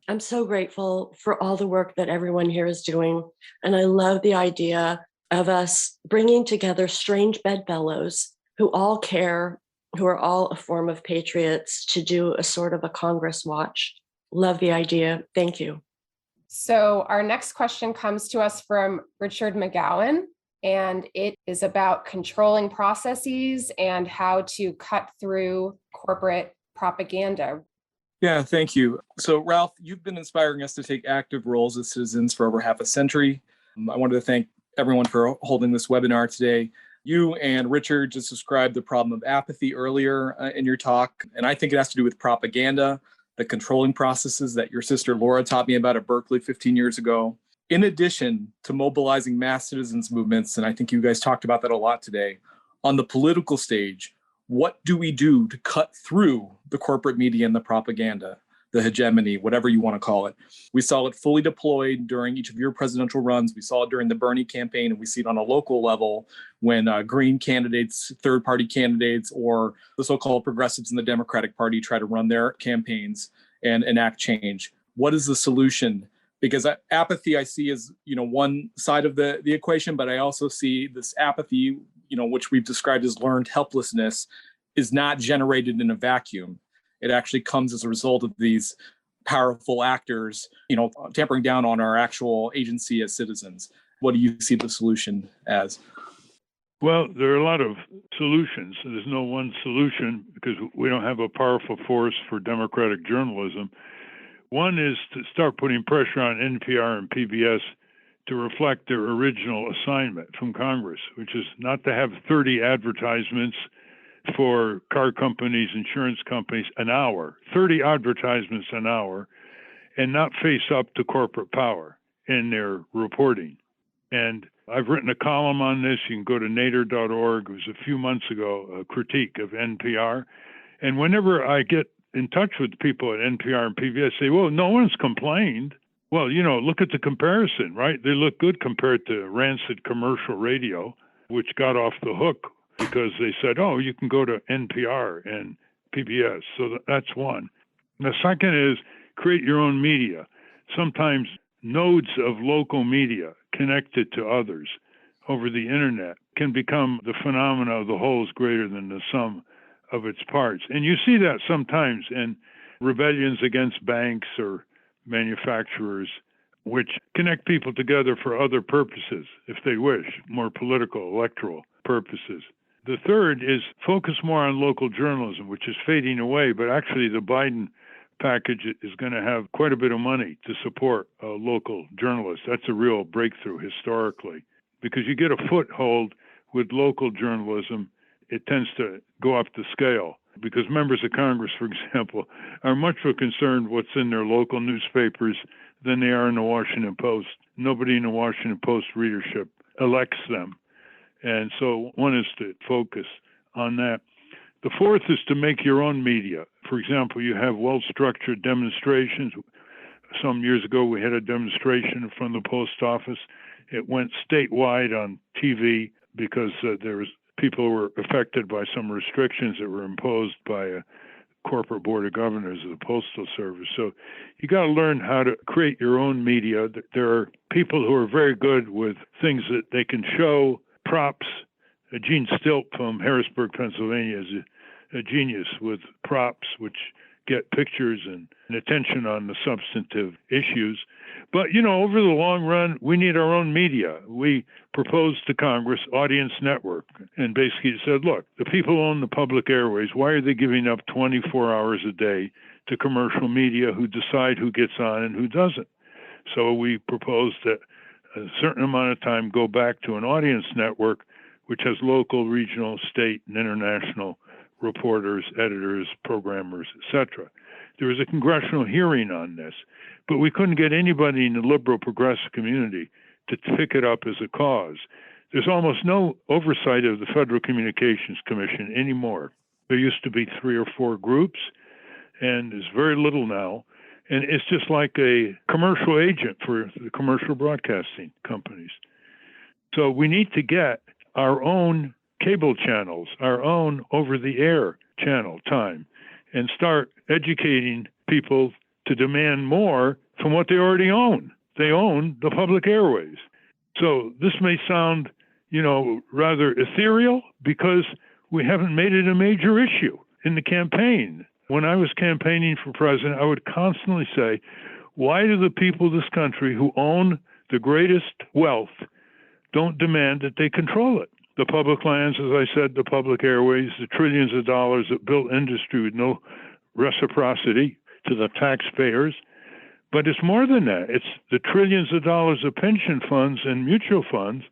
[SPEAKER 15] I'm so grateful for all the work that everyone here is doing. And I love the idea of us bringing together strange bedfellows who all care, who are all a form of patriots, to do a sort of a Congress watch. Love the idea. Thank you.
[SPEAKER 8] So our next question comes to us from Richard McGowan, and it is about controlling processes and how to cut through corporate propaganda.
[SPEAKER 16] Yeah, thank you. So, Ralph, you've been inspiring us to take active roles as citizens for over half a century. I wanted to thank everyone for holding this webinar today. You and Richard just described the problem of apathy earlier in your talk, and I think it has to do with propaganda, the controlling processes that your sister Laura taught me about at Berkeley 15 years ago. In addition to mobilizing mass citizens movements, and I think you guys talked about that a lot today, on the political stage, what do we do to cut through the corporate media and the propaganda, the hegemony, whatever you want to call it? We saw it fully deployed during each of your presidential runs. We saw it during the Bernie campaign, and we see it on a local level when Green candidates, third-party candidates, or the so-called progressives in the Democratic Party try to run their campaigns and enact change. What is the solution? Because apathy I see as one side of the equation, but I also see this apathy, which we've described as learned helplessness, is not generated in a vacuum. It actually comes as a result of these powerful actors, tampering down on our actual agency as citizens. What do you see the solution as?
[SPEAKER 5] Well, there are a lot of solutions. There's no one solution because we don't have a powerful force for democratic journalism. One is to start putting pressure on NPR and PBS to reflect their original assignment from Congress, which is not to have 30 advertisements for car companies, insurance companies, an hour, 30 advertisements an hour, and not face up to corporate power in their reporting. And I've written a column on this. You can go to nader.org. It was a few months ago, a critique of NPR. And whenever I get in touch with people at NPR and PBS, say, well, no one's complained. Well, look at the comparison, right? They look good compared to rancid commercial radio, which got off the hook because they said, oh, you can go to NPR and PBS. So that's one. The second is create your own media. Sometimes nodes of local media connected to others over the internet can become the phenomena of the whole is greater than the sum of its parts. And you see that sometimes in rebellions against banks or manufacturers, which connect people together for other purposes, if they wish, more political, electoral purposes. The third is focus more on local journalism, which is fading away, but actually the Biden package is going to have quite a bit of money to support local journalists. That's a real breakthrough historically, because you get a foothold with local journalism, it tends to go up the scale, because members of Congress, for example, are much more concerned what's in their local newspapers than they are in the Washington Post. Nobody in the Washington Post readership elects them. And so one is to focus on that. The fourth is to make your own media. For example, you have well-structured demonstrations. Some years ago, we had a demonstration from the post office. It went statewide on TV because there was people who were affected by some restrictions that were imposed by a corporate board of governors of the Postal Service. So you got to learn how to create your own media. There are people who are very good with things that they can show, props. Gene Stilt from Harrisburg, Pennsylvania is a genius with props, which get pictures and attention on the substantive issues. But, over the long run, we need our own media. We proposed to Congress Audience Network and basically said, look, the people who own the public airways, why are they giving up 24 hours a day to commercial media who decide who gets on and who doesn't? So we proposed that a certain amount of time go back to an audience network, which has local, regional, state, and international reporters, editors, programmers, etc. There was a congressional hearing on this, but we couldn't get anybody in the liberal progressive community to pick it up as a cause. There's almost no oversight of the Federal Communications Commission anymore. There used to be 3 or 4 groups, and there's very little now. And it's just like a commercial agent for the commercial broadcasting companies. So we need to get our own cable channels, our own over-the-air channel time, and start educating people to demand more from what they already own. They own the public airways. So this may sound, rather ethereal because we haven't made it a major issue in the campaign. When I was campaigning for president, I would constantly say, why do the people of this country who own the greatest wealth don't demand that they control it? The public lands, as I said, the public airways, the trillions of dollars that built industry with no reciprocity to the taxpayers. But it's more than that. It's the trillions of dollars of pension funds and mutual funds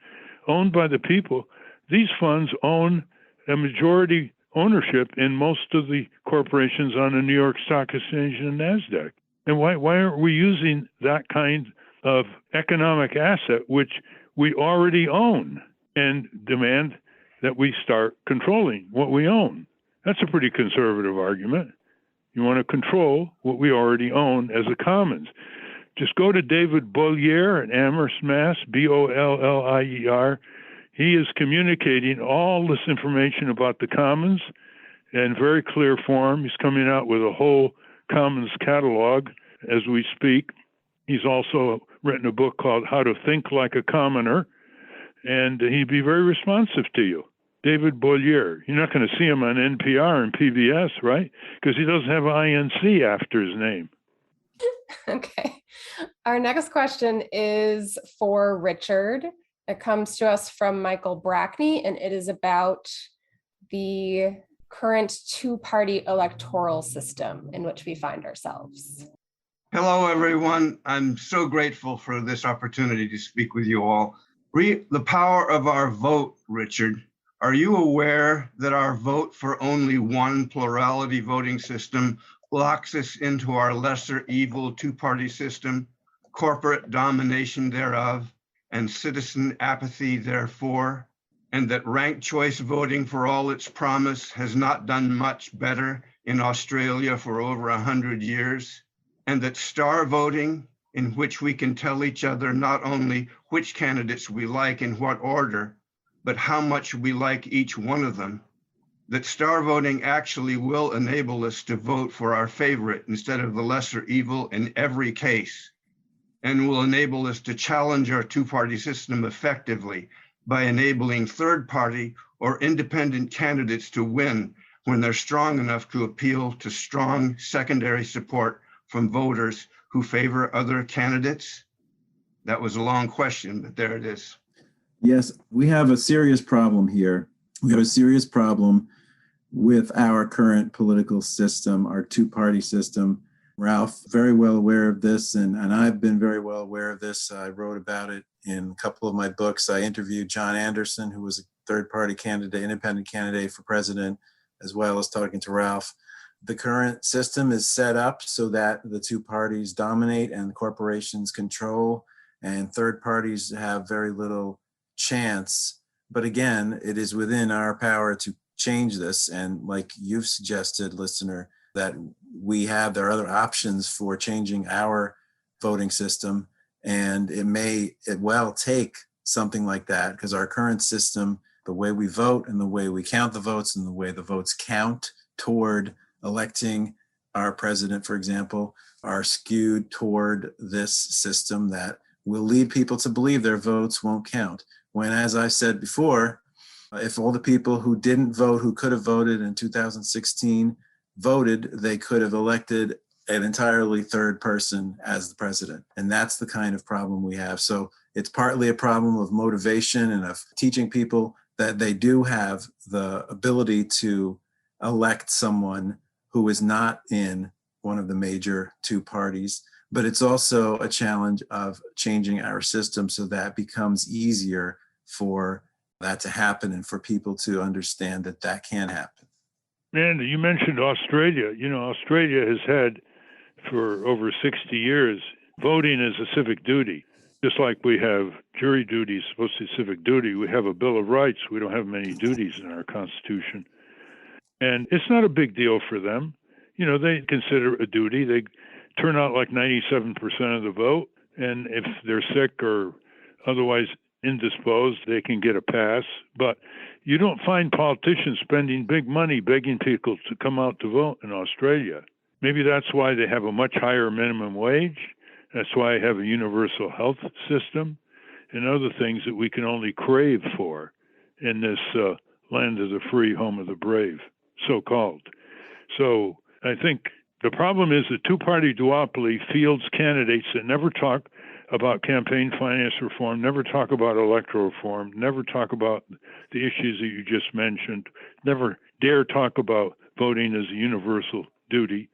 [SPEAKER 5] owned by the people. These funds own a majority ownership in most of the corporations on the New York Stock Exchange and NASDAQ. And why aren't we using that kind of economic asset, which we already own, and demand that we start controlling what we own? That's a pretty conservative argument. You want to control what we already own as a commons. Just go to David Bollier in Amherst, Mass., Bollier. He is communicating all this information about the commons in very clear form. He's coming out with a whole commons catalog as we speak. He's also written a book called How to Think Like a Commoner, and he'd be very responsive to you. David Bollier. You're not going to see him on NPR and PBS, right? Because he doesn't have INC after his name.
[SPEAKER 8] Okay. Our next question is for Richard. It comes to us from Michael Brackney, and it is about the current two-party electoral system in which we find ourselves.
[SPEAKER 17] Hello, everyone. I'm so grateful for this opportunity to speak with you all. The power of our vote, Richard. Are you aware that our vote for only one plurality voting system locks us into our lesser evil two-party system, corporate domination thereof, and citizen apathy therefore, and that ranked choice voting for all its promise has not done much better in Australia for over 100 years, and that star voting, in which we can tell each other not only which candidates we like in what order, but how much we like each one of them, that star voting actually will enable us to vote for our favorite instead of the lesser evil in every case, and will enable us to challenge our two-party system effectively by enabling third-party or independent candidates to win when they're strong enough to appeal to strong secondary support from voters who favor other candidates? That was a long question, but there it is.
[SPEAKER 10] Yes, we have a serious problem here. We have a serious problem with our current political system, our two-party system. Ralph, very well aware of this, and I've been very well aware of this. I wrote about it in a couple of my books. I interviewed John Anderson, who was a third-party candidate, independent candidate for president, as well as talking to Ralph. The current system is set up so that the two parties dominate and corporations control, and third parties have very little chance. But again, it is within our power to change this. And like you've suggested, listener, that there are other options for changing our voting system. And it well take something like that, because our current system, the way we vote and the way we count the votes and the way the votes count toward electing our president, for example, are skewed toward this system that will lead people to believe their votes won't count. When, as I said before, if all the people who didn't vote, who could have voted in 2016, voted, they could have elected an entirely third person as the president. And that's the kind of problem we have. So it's partly a problem of motivation and of teaching people that they do have the ability to elect someone who is not in one of the major two parties. But it's also a challenge of changing our system so that becomes easier for that to happen and for people to understand that that can happen.
[SPEAKER 5] And you mentioned Australia. You know, Australia has had for over 60 years voting as a civic duty. Just like we have jury duties, supposed to be civic duty, we have a Bill of Rights. We don't have many duties in our Constitution. And it's not a big deal for them. You know, they consider it a duty. They turn out like 97% of the vote. And if they're sick or otherwise indisposed, they can get a pass. But you don't find politicians spending big money begging people to come out to vote in Australia. Maybe that's why they have a much higher minimum wage. That's why I have a universal health system and other things that we can only crave for in this land of the free, home of the brave, so-called. So I think the problem is the two-party duopoly fields candidates that never talk about campaign finance reform, never talk about electoral reform, never talk about the issues that you just mentioned, never dare talk about voting as a universal duty.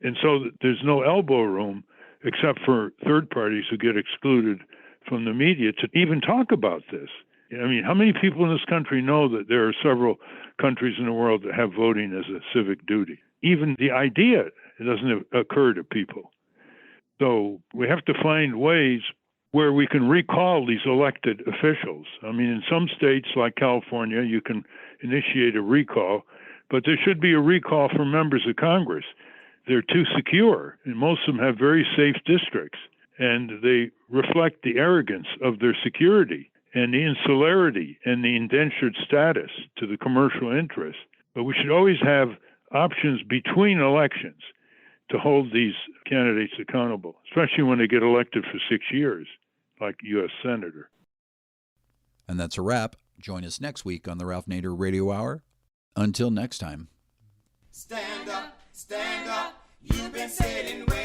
[SPEAKER 5] And so there's no elbow room except for third parties who get excluded from the media to even talk about this. I mean, how many people in this country know that there are several countries in the world that have voting as a civic duty? Even the idea, it doesn't occur to people. So we have to find ways where we can recall these elected officials. I mean, in some states like California, you can initiate a recall, but there should be a recall for members of Congress. They're too secure, and most of them have very safe districts, and they reflect the arrogance of their security and the insularity and the indentured status to the commercial interest. But we should always have options between elections to hold these candidates accountable, especially when they get elected for 6 years, like U.S. Senator.
[SPEAKER 7] And that's a wrap. Join us next week on the Ralph Nader Radio Hour. Until next time.
[SPEAKER 2] Stand up, you've been sitting way